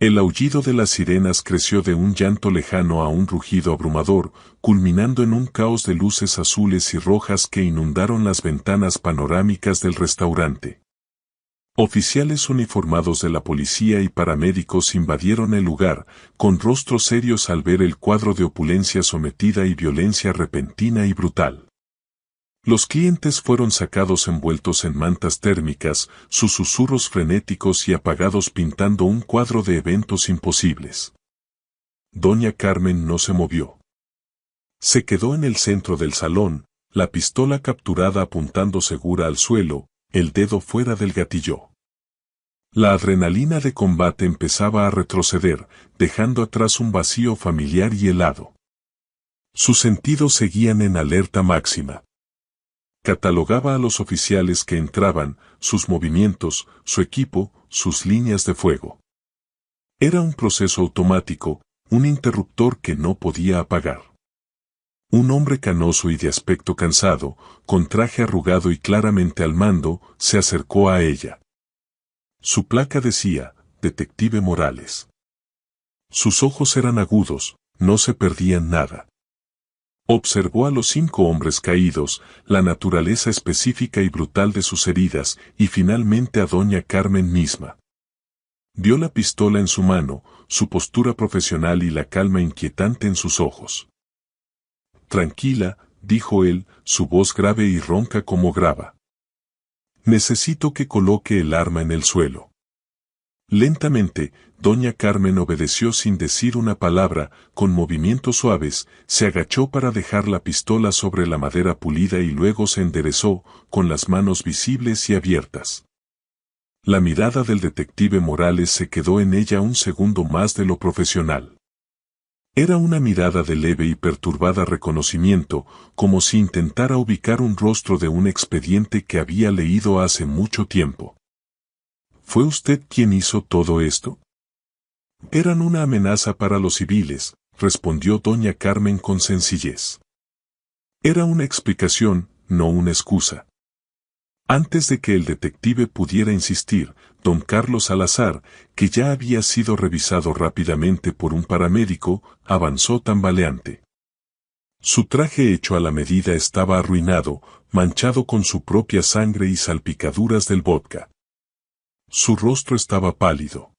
El aullido de las sirenas creció de un llanto lejano a un rugido abrumador, culminando en un caos de luces azules y rojas que inundaron las ventanas panorámicas del restaurante. Oficiales uniformados de la policía y paramédicos invadieron el lugar, con rostros serios al ver el cuadro de opulencia sometida y violencia repentina y brutal. Los clientes fueron sacados envueltos en mantas térmicas, sus susurros frenéticos y apagados pintando un cuadro de eventos imposibles. Doña Carmen no se movió. Se quedó en el centro del salón, la pistola capturada apuntando segura al suelo, el dedo fuera del gatillo. La adrenalina de combate empezaba a retroceder, dejando atrás un vacío familiar y helado. Sus sentidos seguían en alerta máxima. Catalogaba a los oficiales que entraban, sus movimientos, su equipo, sus líneas de fuego. Era un proceso automático, un interruptor que no podía apagar. Un hombre canoso y de aspecto cansado, con traje arrugado y claramente al mando, se acercó a ella. Su placa decía, Detective Morales. Sus ojos eran agudos, no se perdían nada. Observó a los 5 hombres caídos, la naturaleza específica y brutal de sus heridas, y finalmente a doña Carmen misma. Vio la pistola en su mano, su postura profesional y la calma inquietante en sus ojos. Tranquila, dijo él, su voz grave y ronca como grava. Necesito que coloque el arma en el suelo. Lentamente, doña Carmen obedeció sin decir una palabra, con movimientos suaves, se agachó para dejar la pistola sobre la madera pulida y luego se enderezó, con las manos visibles y abiertas. La mirada del detective Morales se quedó en ella un segundo más de lo profesional. Era una mirada de leve y perturbada reconocimiento, como si intentara ubicar un rostro de un expediente que había leído hace mucho tiempo. ¿Fue usted quien hizo todo esto? Eran una amenaza para los civiles, respondió doña Carmen con sencillez. Era una explicación, no una excusa. Antes de que el detective pudiera insistir, don Carlos Salazar, que ya había sido revisado rápidamente por un paramédico, avanzó tambaleante. Su traje hecho a la medida estaba arruinado, manchado con su propia sangre y salpicaduras del vodka. Su rostro estaba pálido.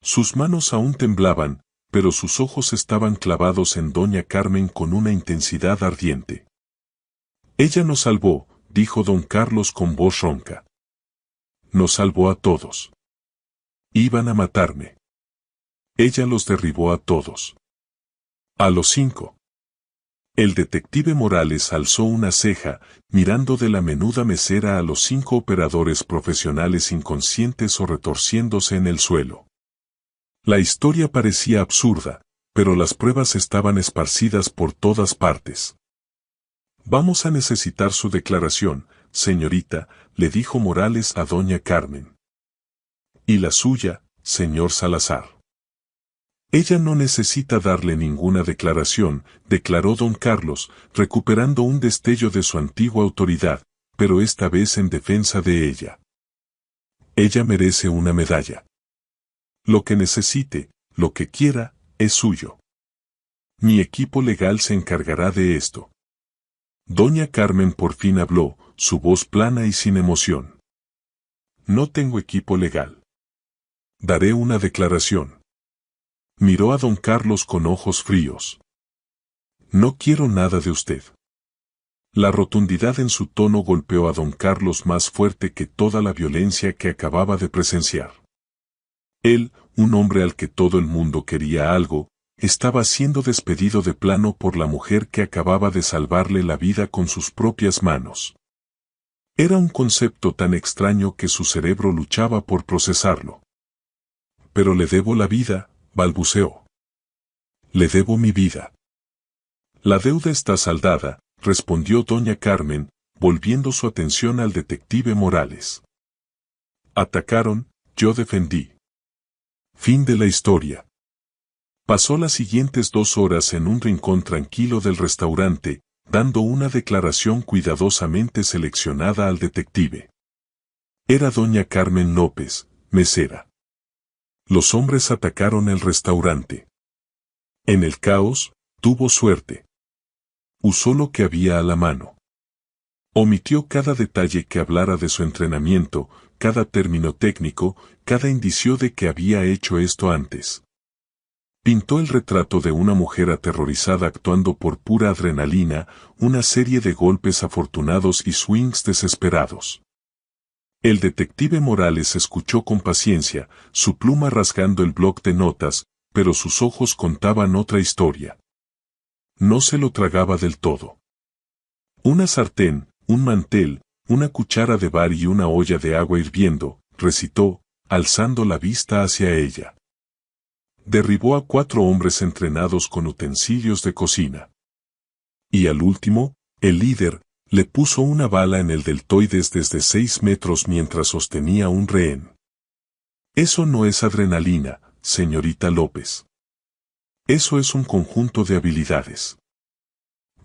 Sus manos aún temblaban, pero sus ojos estaban clavados en doña Carmen con una intensidad ardiente. Ella nos salvó, dijo don Carlos con voz ronca. Nos salvó a todos. Iban a matarme. Ella los derribó a todos. A los 5. El detective Morales alzó una ceja, mirando de la menuda mesera a los 5 operadores profesionales inconscientes o retorciéndose en el suelo. La historia parecía absurda, pero las pruebas estaban esparcidas por todas partes. Vamos a necesitar su declaración, señorita, le dijo Morales a doña Carmen. Y la suya, señor Salazar. Ella no necesita darle ninguna declaración, declaró don Carlos, recuperando un destello de su antigua autoridad, pero esta vez en defensa de ella. Ella merece una medalla. Lo que necesite, lo que quiera, es suyo. Mi equipo legal se encargará de esto. Doña Carmen por fin habló, su voz plana y sin emoción. No tengo equipo legal. Daré una declaración. Miró a don Carlos con ojos fríos. No quiero nada de usted. La rotundidad en su tono golpeó a don Carlos más fuerte que toda la violencia que acababa de presenciar. Él, un hombre al que todo el mundo quería algo, estaba siendo despedido de plano por la mujer que acababa de salvarle la vida con sus propias manos. Era un concepto tan extraño que su cerebro luchaba por procesarlo. Pero le debo la vida, balbuceó. Le debo mi vida. La deuda está saldada, respondió doña Carmen, volviendo su atención al detective Morales. Atacaron, yo defendí. Fin de la historia. Pasó las siguientes 2 horas en un rincón tranquilo del restaurante, dando una declaración cuidadosamente seleccionada al detective. Era doña Carmen López, mesera. Los hombres atacaron el restaurante. En el caos, tuvo suerte. Usó lo que había a la mano. Omitió cada detalle que hablara de su entrenamiento, cada término técnico, cada indicio de que había hecho esto antes. Pintó el retrato de una mujer aterrorizada actuando por pura adrenalina, una serie de golpes afortunados y swings desesperados. El detective Morales escuchó con paciencia, su pluma rasgando el bloc de notas, pero sus ojos contaban otra historia. No se lo tragaba del todo. Una sartén, un mantel, una cuchara de bar y una olla de agua hirviendo, recitó, alzando la vista hacia ella. Derribó a 4 hombres entrenados con utensilios de cocina. Y al último, el líder, le puso una bala en el deltoides desde 6 metros mientras sostenía un rehén. Eso no es adrenalina, señorita López. Eso es un conjunto de habilidades.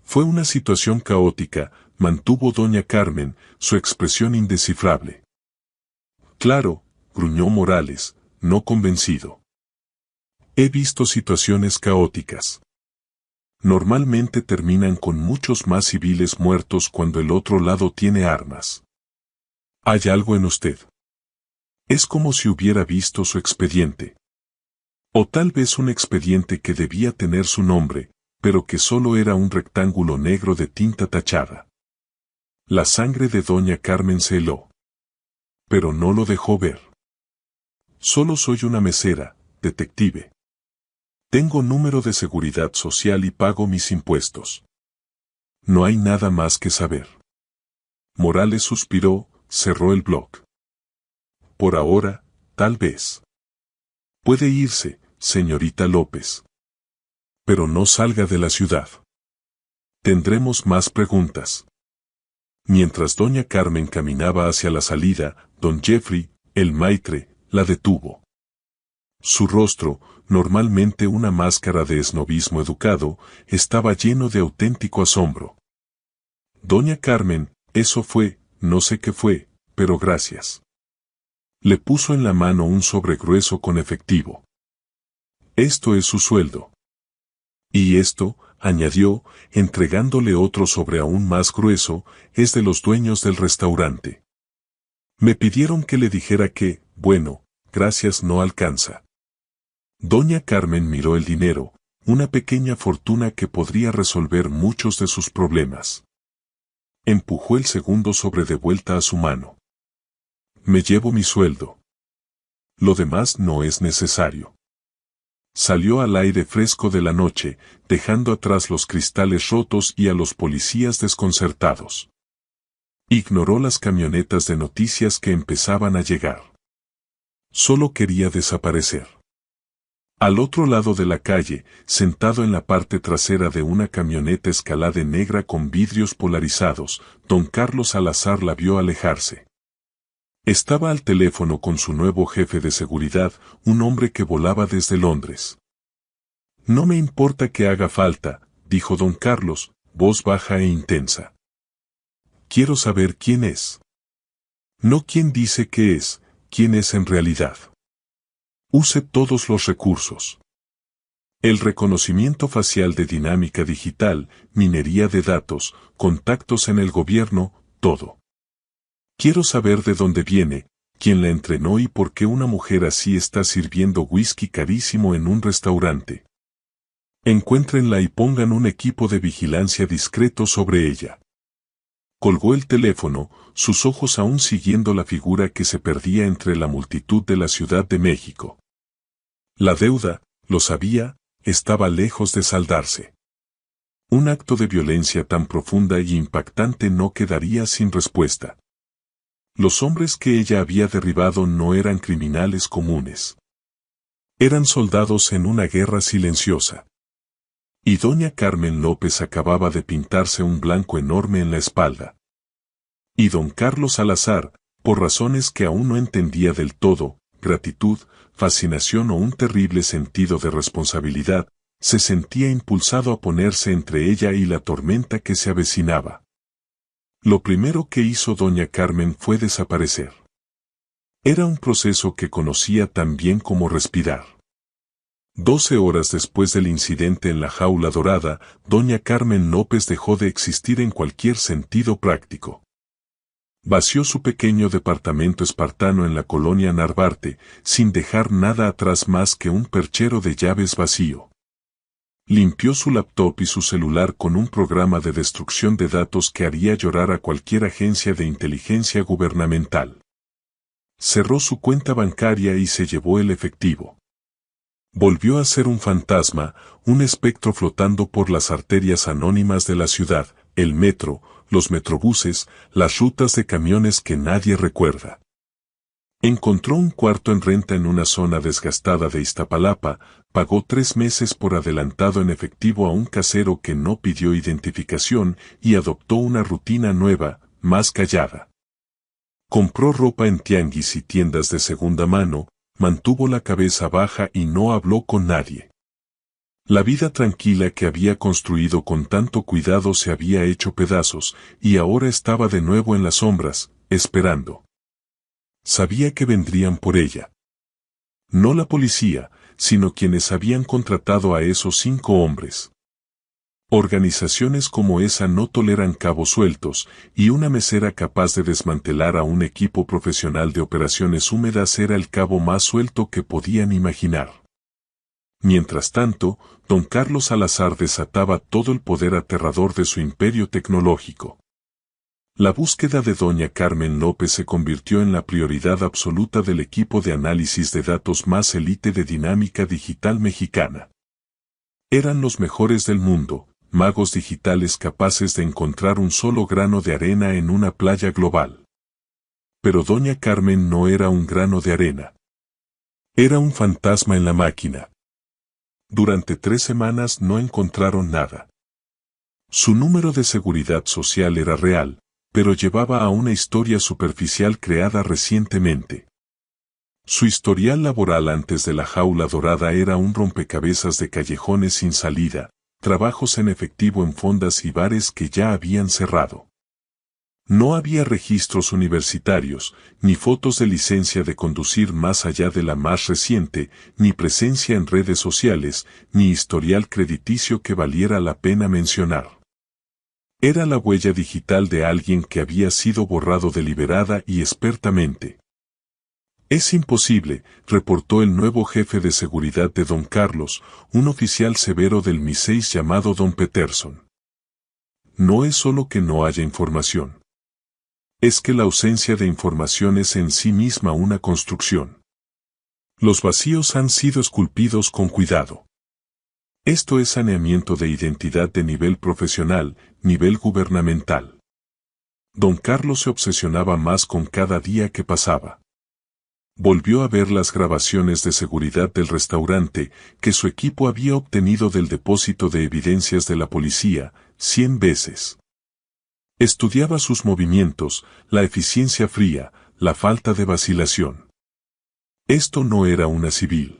Fue una situación caótica, mantuvo doña Carmen, su expresión indescifrable. Claro, gruñó Morales, no convencido. He visto situaciones caóticas. Normalmente terminan con muchos más civiles muertos cuando el otro lado tiene armas. Hay algo en usted. Es como si hubiera visto su expediente. O tal vez un expediente que debía tener su nombre, pero que solo era un rectángulo negro de tinta tachada. La sangre de doña Carmen se heló. Pero no lo dejó ver. Solo soy una mesera, detective. Tengo número de seguridad social y pago mis impuestos. No hay nada más que saber. Morales suspiró, cerró el blog. Por ahora, tal vez. Puede irse, señorita López. Pero no salga de la ciudad. Tendremos más preguntas. Mientras doña Carmen caminaba hacia la salida, don Jeffrey, el maitre, la detuvo. Su rostro, normalmente una máscara de esnobismo educado, estaba lleno de auténtico asombro. Doña Carmen, eso fue, no sé qué fue, pero gracias. Le puso en la mano un sobre grueso con efectivo. Esto es su sueldo. Y esto, añadió, entregándole otro sobre aún más grueso, es de los dueños del restaurante. Me pidieron que le dijera que, bueno, gracias no alcanza. Doña Carmen miró el dinero, una pequeña fortuna que podría resolver muchos de sus problemas. Empujó el segundo sobre de vuelta a su mano. Me llevo mi sueldo. Lo demás no es necesario. Salió al aire fresco de la noche, dejando atrás los cristales rotos y a los policías desconcertados. Ignoró las camionetas de noticias que empezaban a llegar. Solo quería desaparecer. Al otro lado de la calle, sentado en la parte trasera de una camioneta Escalade negra con vidrios polarizados, don Carlos Salazar la vio alejarse. Estaba al teléfono con su nuevo jefe de seguridad, un hombre que volaba desde Londres. No me importa que haga falta, dijo don Carlos, voz baja e intensa. Quiero saber quién es. No quién dice que es, quién es en realidad. Use todos los recursos. El reconocimiento facial de dinámica digital, minería de datos, contactos en el gobierno, todo. Quiero saber de dónde viene, quién la entrenó y por qué una mujer así está sirviendo whisky carísimo en un restaurante. Encuéntrenla y pongan un equipo de vigilancia discreto sobre ella. Colgó el teléfono, sus ojos aún siguiendo la figura que se perdía entre la multitud de la Ciudad de México. La deuda, lo sabía, estaba lejos de saldarse. Un acto de violencia tan profunda y impactante no quedaría sin respuesta. Los hombres que ella había derribado no eran criminales comunes. Eran soldados en una guerra silenciosa. Y doña Carmen López acababa de pintarse un blanco enorme en la espalda. Y don Carlos Salazar, por razones que aún no entendía del todo, gratitud, fascinación o un terrible sentido de responsabilidad, se sentía impulsado a ponerse entre ella y la tormenta que se avecinaba. Lo primero que hizo doña Carmen fue desaparecer. Era un proceso que conocía tan bien como respirar. 12 horas después del incidente en la Jaula Dorada, doña Carmen López dejó de existir en cualquier sentido práctico. Vació su pequeño departamento espartano en la colonia Narvarte, sin dejar nada atrás más que un perchero de llaves vacío. Limpió su laptop y su celular con un programa de destrucción de datos que haría llorar a cualquier agencia de inteligencia gubernamental. Cerró su cuenta bancaria y se llevó el efectivo. Volvió a ser un fantasma, un espectro flotando por las arterias anónimas de la ciudad, el metro, los metrobuses, las rutas de camiones que nadie recuerda. Encontró un cuarto en renta en una zona desgastada de Iztapalapa, pagó 3 meses por adelantado en efectivo a un casero que no pidió identificación y adoptó una rutina nueva, más callada. Compró ropa en tianguis y tiendas de segunda mano, mantuvo la cabeza baja y no habló con nadie. La vida tranquila que había construido con tanto cuidado se había hecho pedazos, y ahora estaba de nuevo en las sombras, esperando. Sabía que vendrían por ella. No la policía, sino quienes habían contratado a esos 5 hombres. Organizaciones como esa no toleran cabos sueltos, y una mesera capaz de desmantelar a un equipo profesional de operaciones húmedas era el cabo más suelto que podían imaginar. Mientras tanto, don Carlos Salazar desataba todo el poder aterrador de su imperio tecnológico. La búsqueda de doña Carmen López se convirtió en la prioridad absoluta del equipo de análisis de datos más élite de dinámica digital mexicana. Eran los mejores del mundo, magos digitales capaces de encontrar un solo grano de arena en una playa global. Pero doña Carmen no era un grano de arena. Era un fantasma en la máquina. Durante 3 semanas no encontraron nada. Su número de seguridad social era real, pero llevaba a una historia superficial creada recientemente. Su historial laboral antes de la jaula dorada era un rompecabezas de callejones sin salida, trabajos en efectivo en fondas y bares que ya habían cerrado. No había registros universitarios, ni fotos de licencia de conducir más allá de la más reciente, ni presencia en redes sociales, ni historial crediticio que valiera la pena mencionar. Era la huella digital de alguien que había sido borrado deliberada y expertamente. Es imposible, reportó el nuevo jefe de seguridad de don Carlos, un oficial severo del MI6 llamado don Peterson. No es solo que no haya información. Es que la ausencia de información es en sí misma una construcción. Los vacíos han sido esculpidos con cuidado. Esto es saneamiento de identidad de nivel profesional, nivel gubernamental. Don Carlos se obsesionaba más con cada día que pasaba. Volvió a ver las grabaciones de seguridad del restaurante que su equipo había obtenido del depósito de evidencias de la policía, 100 veces. Estudiaba sus movimientos, la eficiencia fría, la falta de vacilación. Esto no era una civil.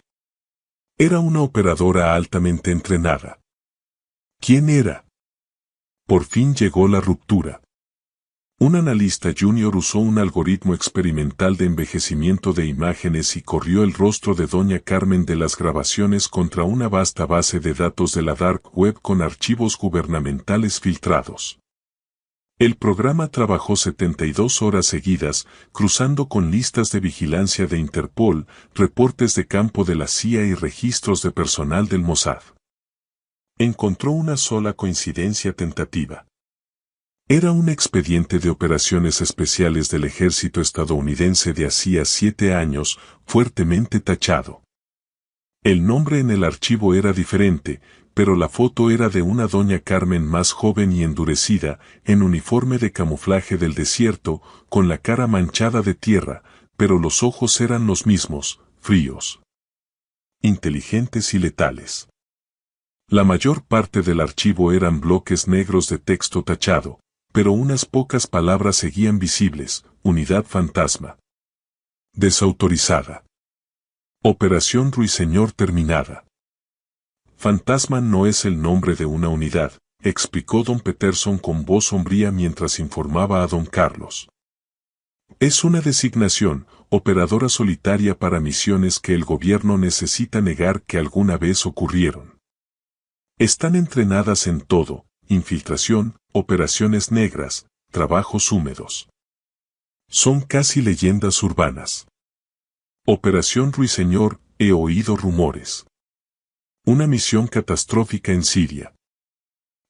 Era una operadora altamente entrenada. ¿Quién era? Por fin llegó la ruptura. Un analista junior usó un algoritmo experimental de envejecimiento de imágenes y corrió el rostro de doña Carmen de las grabaciones contra una vasta base de datos de la dark web con archivos gubernamentales filtrados. El programa trabajó 72 horas seguidas, cruzando con listas de vigilancia de Interpol, reportes de campo de la CIA y registros de personal del Mossad. Encontró una sola coincidencia tentativa. Era un expediente de operaciones especiales del ejército estadounidense de hacía 7 años, fuertemente tachado. El nombre en el archivo era diferente, pero la foto era de una doña Carmen más joven y endurecida, en uniforme de camuflaje del desierto, con la cara manchada de tierra, pero los ojos eran los mismos, fríos, inteligentes y letales. La mayor parte del archivo eran bloques negros de texto tachado, pero unas pocas palabras seguían visibles: unidad fantasma. Desautorizada. Operación Ruiseñor terminada. Fantasma no es el nombre de una unidad, explicó don Peterson con voz sombría mientras informaba a don Carlos. Es una designación, operadora solitaria para misiones que el gobierno necesita negar que alguna vez ocurrieron. Están entrenadas en todo: infiltración, operaciones negras, trabajos húmedos. Son casi leyendas urbanas. Operación Ruiseñor, he oído rumores. Una misión catastrófica en Siria.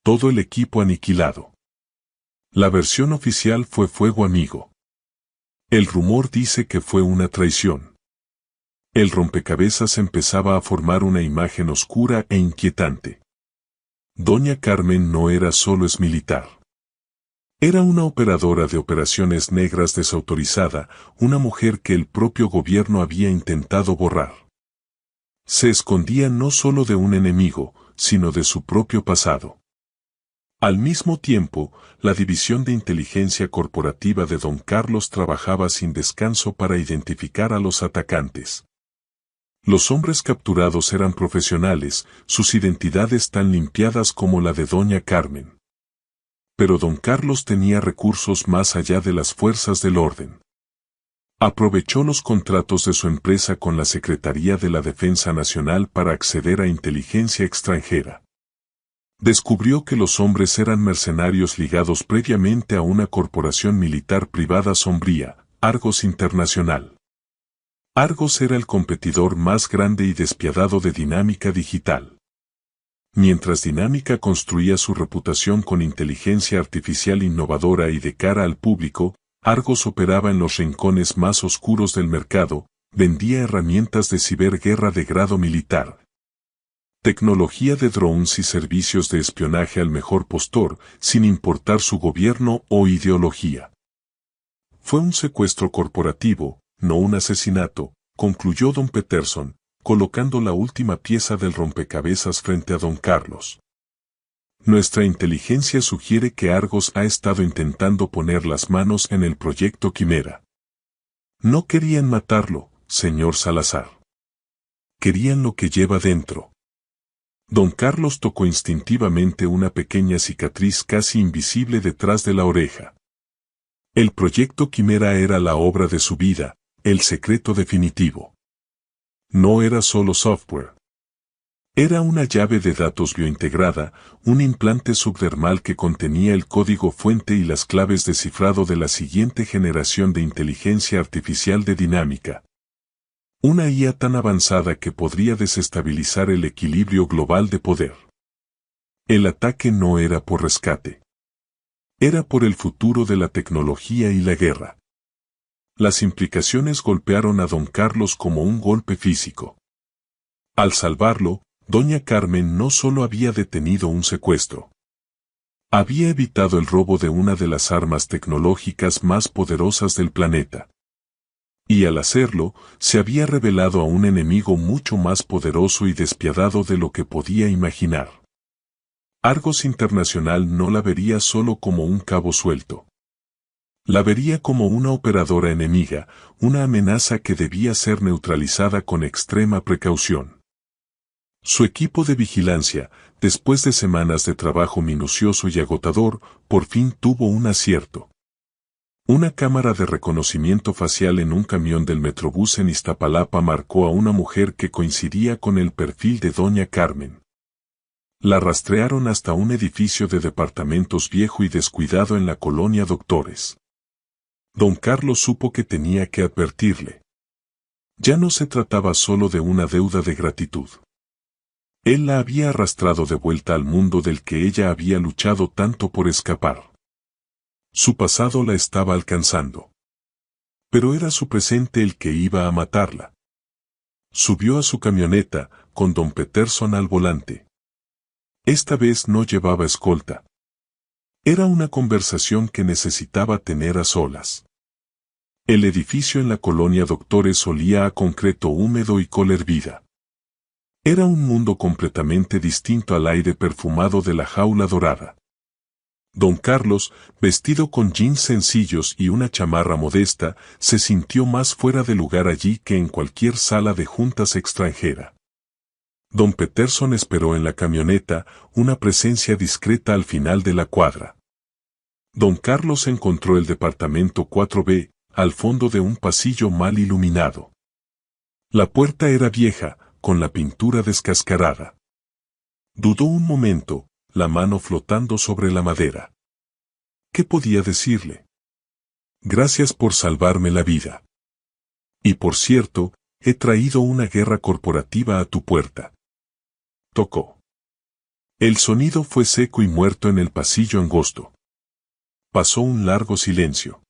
Todo el equipo aniquilado. La versión oficial fue fuego amigo. El rumor dice que fue una traición. El rompecabezas empezaba a formar una imagen oscura e inquietante. Doña Carmen no era solo exmilitar. Era una operadora de operaciones negras desautorizada, una mujer que el propio gobierno había intentado borrar. Se escondía no solo de un enemigo, sino de su propio pasado. Al mismo tiempo, la División de Inteligencia Corporativa de don Carlos trabajaba sin descanso para identificar a los atacantes. Los hombres capturados eran profesionales, sus identidades tan limpiadas como la de doña Carmen. Pero don Carlos tenía recursos más allá de las fuerzas del orden. Aprovechó los contratos de su empresa con la Secretaría de la Defensa Nacional para acceder a inteligencia extranjera. Descubrió que los hombres eran mercenarios ligados previamente a una corporación militar privada sombría, Argos Internacional. Argos era el competidor más grande y despiadado de Dinámica Digital. Mientras Dinámica construía su reputación con inteligencia artificial innovadora y de cara al público, Argos operaba en los rincones más oscuros del mercado, vendía herramientas de ciberguerra de grado militar. Tecnología de drones y servicios de espionaje al mejor postor, sin importar su gobierno o ideología. Fue un secuestro corporativo, no un asesinato, concluyó don Peterson, colocando la última pieza del rompecabezas frente a don Carlos. Nuestra inteligencia sugiere que Argos ha estado intentando poner las manos en el proyecto Quimera. No querían matarlo, señor Salazar. Querían lo que lleva dentro. Don Carlos tocó instintivamente una pequeña cicatriz casi invisible detrás de la oreja. El proyecto Quimera era la obra de su vida, el secreto definitivo. No era solo software. Era una llave de datos biointegrada, un implante subdermal que contenía el código fuente y las claves de cifrado de la siguiente generación de inteligencia artificial de Dinámica. Una IA tan avanzada que podría desestabilizar el equilibrio global de poder. El ataque no era por rescate. Era por el futuro de la tecnología y la guerra. Las implicaciones golpearon a don Carlos como un golpe físico. Al salvarlo, doña Carmen no solo había detenido un secuestro. Había evitado el robo de una de las armas tecnológicas más poderosas del planeta. Y al hacerlo, se había revelado a un enemigo mucho más poderoso y despiadado de lo que podía imaginar. Argos Internacional no la vería solo como un cabo suelto. La vería como una operadora enemiga, una amenaza que debía ser neutralizada con extrema precaución. Su equipo de vigilancia, después de semanas de trabajo minucioso y agotador, por fin tuvo un acierto. Una cámara de reconocimiento facial en un camión del Metrobús en Iztapalapa marcó a una mujer que coincidía con el perfil de doña Carmen. La rastrearon hasta un edificio de departamentos viejo y descuidado en la colonia Doctores. Don Carlos supo que tenía que advertirle. Ya no se trataba solo de una deuda de gratitud. Él la había arrastrado de vuelta al mundo del que ella había luchado tanto por escapar. Su pasado la estaba alcanzando. Pero era su presente el que iba a matarla. Subió a su camioneta, con don Peterson al volante. Esta vez no llevaba escolta. Era una conversación que necesitaba tener a solas. El edificio en la colonia Doctores olía a concreto húmedo y col hervida. Era un mundo completamente distinto al aire perfumado de la jaula dorada. Don Carlos, vestido con jeans sencillos y una chamarra modesta, se sintió más fuera de lugar allí que en cualquier sala de juntas extranjera. Don Peterson esperó en la camioneta, una presencia discreta al final de la cuadra. Don Carlos encontró el departamento 4B, al fondo de un pasillo mal iluminado. La puerta era vieja, con la pintura descascarada. Dudó un momento, la mano flotando sobre la madera. ¿Qué podía decirle? Gracias por salvarme la vida. Y por cierto, he traído una guerra corporativa a tu puerta. Tocó. El sonido fue seco y muerto en el pasillo angosto. Pasó un largo silencio.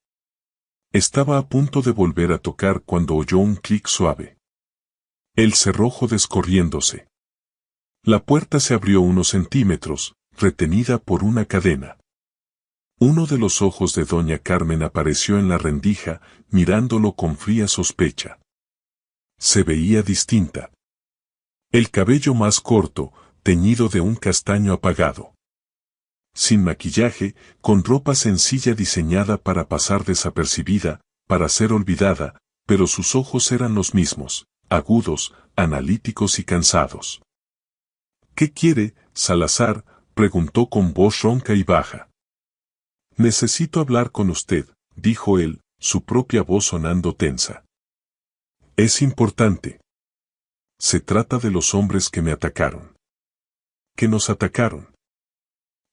Estaba a punto de volver a tocar cuando oyó un clic suave. El cerrojo descorriéndose. La puerta se abrió unos centímetros, retenida por una cadena. Uno de los ojos de doña Carmen apareció en la rendija, mirándolo con fría sospecha. Se veía distinta. El cabello más corto, teñido de un castaño apagado. Sin maquillaje, con ropa sencilla diseñada para pasar desapercibida, para ser olvidada, pero sus ojos eran los mismos, agudos, analíticos y cansados. ¿Qué quiere, Salazar?, preguntó con voz ronca y baja. Necesito hablar con usted, dijo él, su propia voz sonando tensa. Es importante. Se trata de los hombres que me atacaron. Que nos atacaron.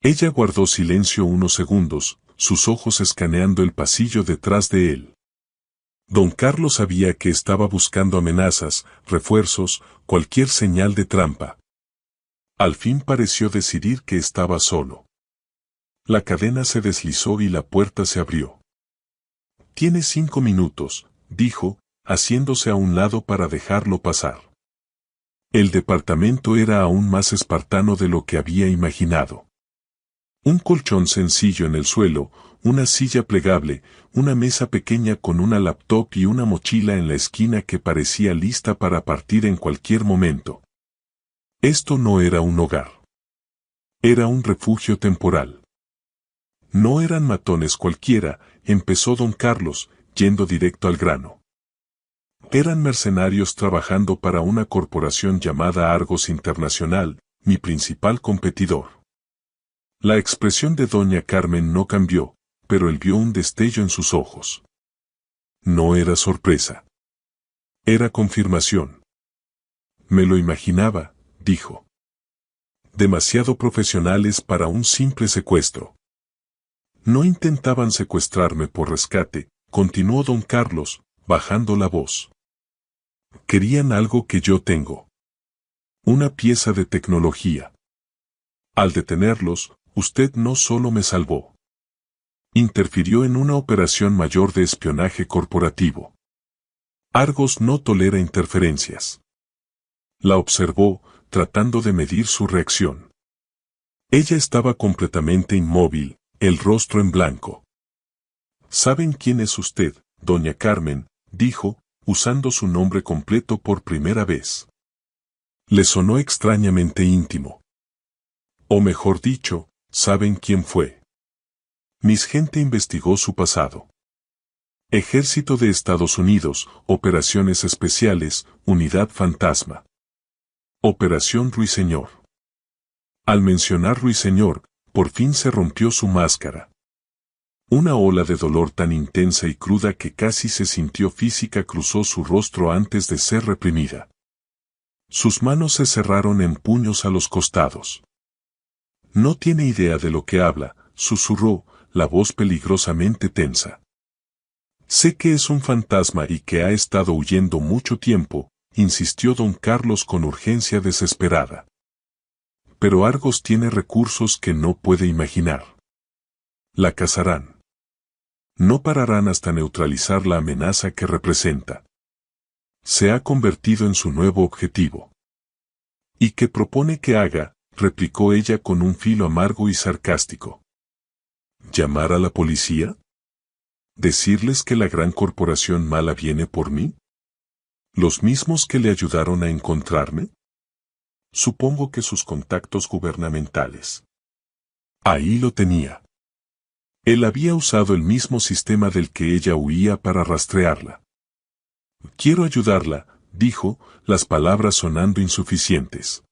Ella guardó silencio unos segundos, sus ojos escaneando el pasillo detrás de él. Don Carlos sabía que estaba buscando amenazas, refuerzos, cualquier señal de trampa. Al fin pareció decidir que estaba solo. La cadena se deslizó y la puerta se abrió. «Tiene 5 minutos», dijo, haciéndose a un lado para dejarlo pasar. El departamento era aún más espartano de lo que había imaginado. Un colchón sencillo en el suelo, una silla plegable, una mesa pequeña con una laptop y una mochila en la esquina que parecía lista para partir en cualquier momento. Esto no era un hogar. Era un refugio temporal. No eran matones cualquiera, empezó don Carlos, yendo directo al grano. Eran mercenarios trabajando para una corporación llamada Argos Internacional, mi principal competidor. La expresión de doña Carmen no cambió, pero él vio un destello en sus ojos. No era sorpresa. Era confirmación. Me lo imaginaba, dijo. Demasiado profesionales para un simple secuestro. No intentaban secuestrarme por rescate, continuó don Carlos, bajando la voz. Querían algo que yo tengo. Una pieza de tecnología. Al detenerlos, usted no solo me salvó. Interfirió en una operación mayor de espionaje corporativo. Argos no tolera interferencias. La observó, tratando de medir su reacción. Ella estaba completamente inmóvil, el rostro en blanco. ¿Saben quién es usted, doña Carmen?, dijo, usando su nombre completo por primera vez. Le sonó extrañamente íntimo. O mejor dicho, ¿saben quién fue? Mis gente investigó su pasado. Ejército de Estados Unidos, Operaciones Especiales, Unidad Fantasma. Operación Ruiseñor. Al mencionar Ruiseñor, por fin se rompió su máscara. Una ola de dolor tan intensa y cruda que casi se sintió física cruzó su rostro antes de ser reprimida. Sus manos se cerraron en puños a los costados. No tiene idea de lo que habla, susurró, la voz peligrosamente tensa. Sé que es un fantasma y que ha estado huyendo mucho tiempo, insistió don Carlos con urgencia desesperada. Pero Argos tiene recursos que no puede imaginar. La cazarán. No pararán hasta neutralizar la amenaza que representa. Se ha convertido en su nuevo objetivo. ¿Y qué propone que haga?, replicó ella con un filo amargo y sarcástico. ¿Llamar a la policía? ¿Decirles que la gran corporación mala viene por mí? ¿Los mismos que le ayudaron a encontrarme? Supongo que sus contactos gubernamentales. Ahí lo tenía. Él había usado el mismo sistema del que ella huía para rastrearla. Quiero ayudarla, dijo, las palabras sonando insuficientes.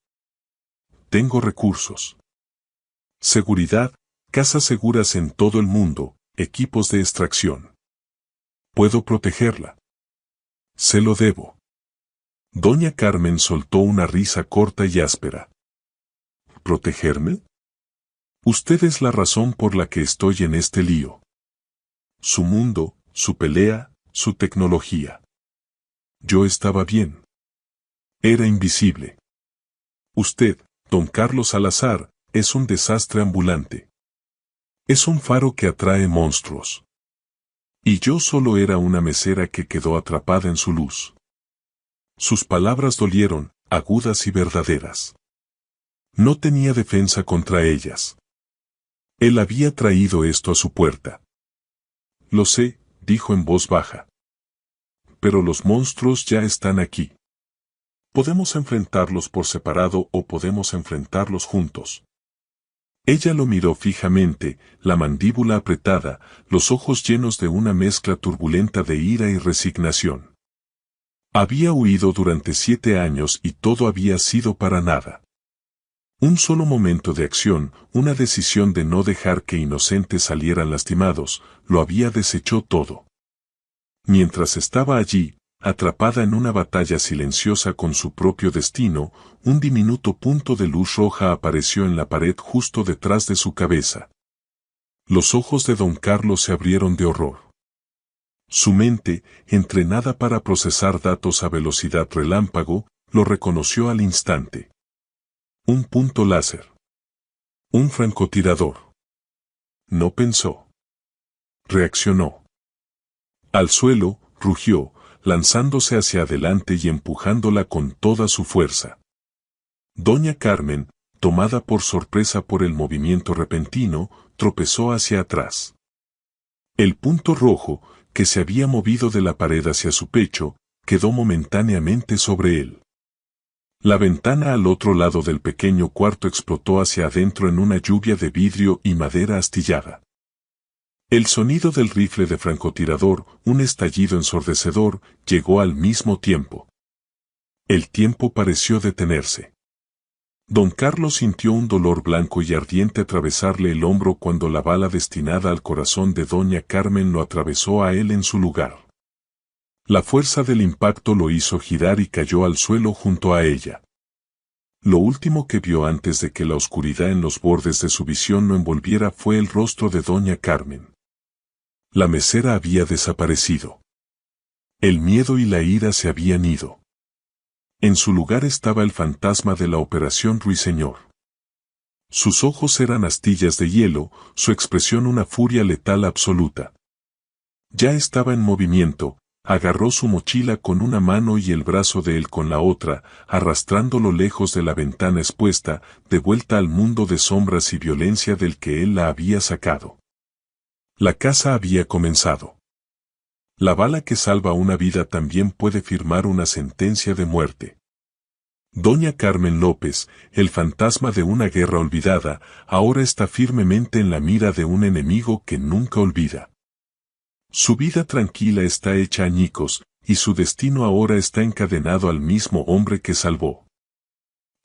Tengo recursos. Seguridad, casas seguras en todo el mundo, equipos de extracción. Puedo protegerla. Se lo debo. Doña Carmen soltó una risa corta y áspera. ¿Protegerme? Usted es la razón por la que estoy en este lío. Su mundo, su pelea, su tecnología. Yo estaba bien. Era invisible. Usted, don Carlos Salazar, es un desastre ambulante. Es un faro que atrae monstruos. Y yo solo era una mesera que quedó atrapada en su luz. Sus palabras dolieron, agudas y verdaderas. No tenía defensa contra ellas. Él había traído esto a su puerta. Lo sé, dijo en voz baja. Pero los monstruos ya están aquí. Podemos enfrentarlos por separado o podemos enfrentarlos juntos. Ella lo miró fijamente, la mandíbula apretada, los ojos llenos de una mezcla turbulenta de ira y resignación. Había huido durante 7 años y todo había sido para nada. Un solo momento de acción, una decisión de no dejar que inocentes salieran lastimados, lo había deshecho todo. Mientras estaba allí, atrapada en una batalla silenciosa con su propio destino, un diminuto punto de luz roja apareció en la pared justo detrás de su cabeza. Los ojos de don Carlos se abrieron de horror. Su mente, entrenada para procesar datos a velocidad relámpago, lo reconoció al instante. Un punto láser. Un francotirador. No pensó. Reaccionó. Al suelo, rugió, lanzándose hacia adelante y empujándola con toda su fuerza. Doña Carmen, tomada por sorpresa por el movimiento repentino, tropezó hacia atrás. El punto rojo, que se había movido de la pared hacia su pecho, quedó momentáneamente sobre él. La ventana al otro lado del pequeño cuarto explotó hacia adentro en una lluvia de vidrio y madera astillada. El sonido del rifle de francotirador, un estallido ensordecedor, llegó al mismo tiempo. El tiempo pareció detenerse. Don Carlos sintió un dolor blanco y ardiente atravesarle el hombro cuando la bala destinada al corazón de doña Carmen lo atravesó a él en su lugar. La fuerza del impacto lo hizo girar y cayó al suelo junto a ella. Lo último que vio antes de que la oscuridad en los bordes de su visión lo envolviera fue el rostro de doña Carmen. La mesera había desaparecido. El miedo y la ira se habían ido. En su lugar estaba el fantasma de la Operación Ruiseñor. Sus ojos eran astillas de hielo, su expresión una furia letal absoluta. Ya estaba en movimiento, agarró su mochila con una mano y el brazo de él con la otra, arrastrándolo lejos de la ventana expuesta, de vuelta al mundo de sombras y violencia del que él la había sacado. La caza había comenzado. La bala que salva una vida también puede firmar una sentencia de muerte. Doña Carmen López, el fantasma de una guerra olvidada, ahora está firmemente en la mira de un enemigo que nunca olvida. Su vida tranquila está hecha añicos, y su destino ahora está encadenado al mismo hombre que salvó.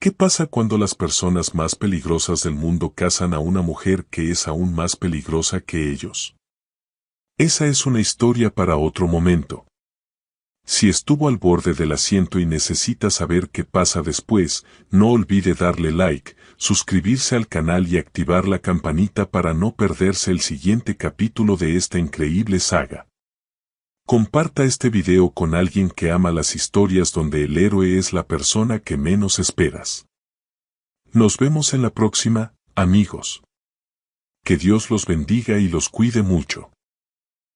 ¿Qué pasa cuando las personas más peligrosas del mundo cazan a una mujer que es aún más peligrosa que ellos? Esa es una historia para otro momento. Si estuvo al borde del asiento y necesita saber qué pasa después, no olvide darle like, suscribirse al canal y activar la campanita para no perderse el siguiente capítulo de esta increíble saga. Comparta este video con alguien que ama las historias donde el héroe es la persona que menos esperas. Nos vemos en la próxima, amigos. Que Dios los bendiga y los cuide mucho.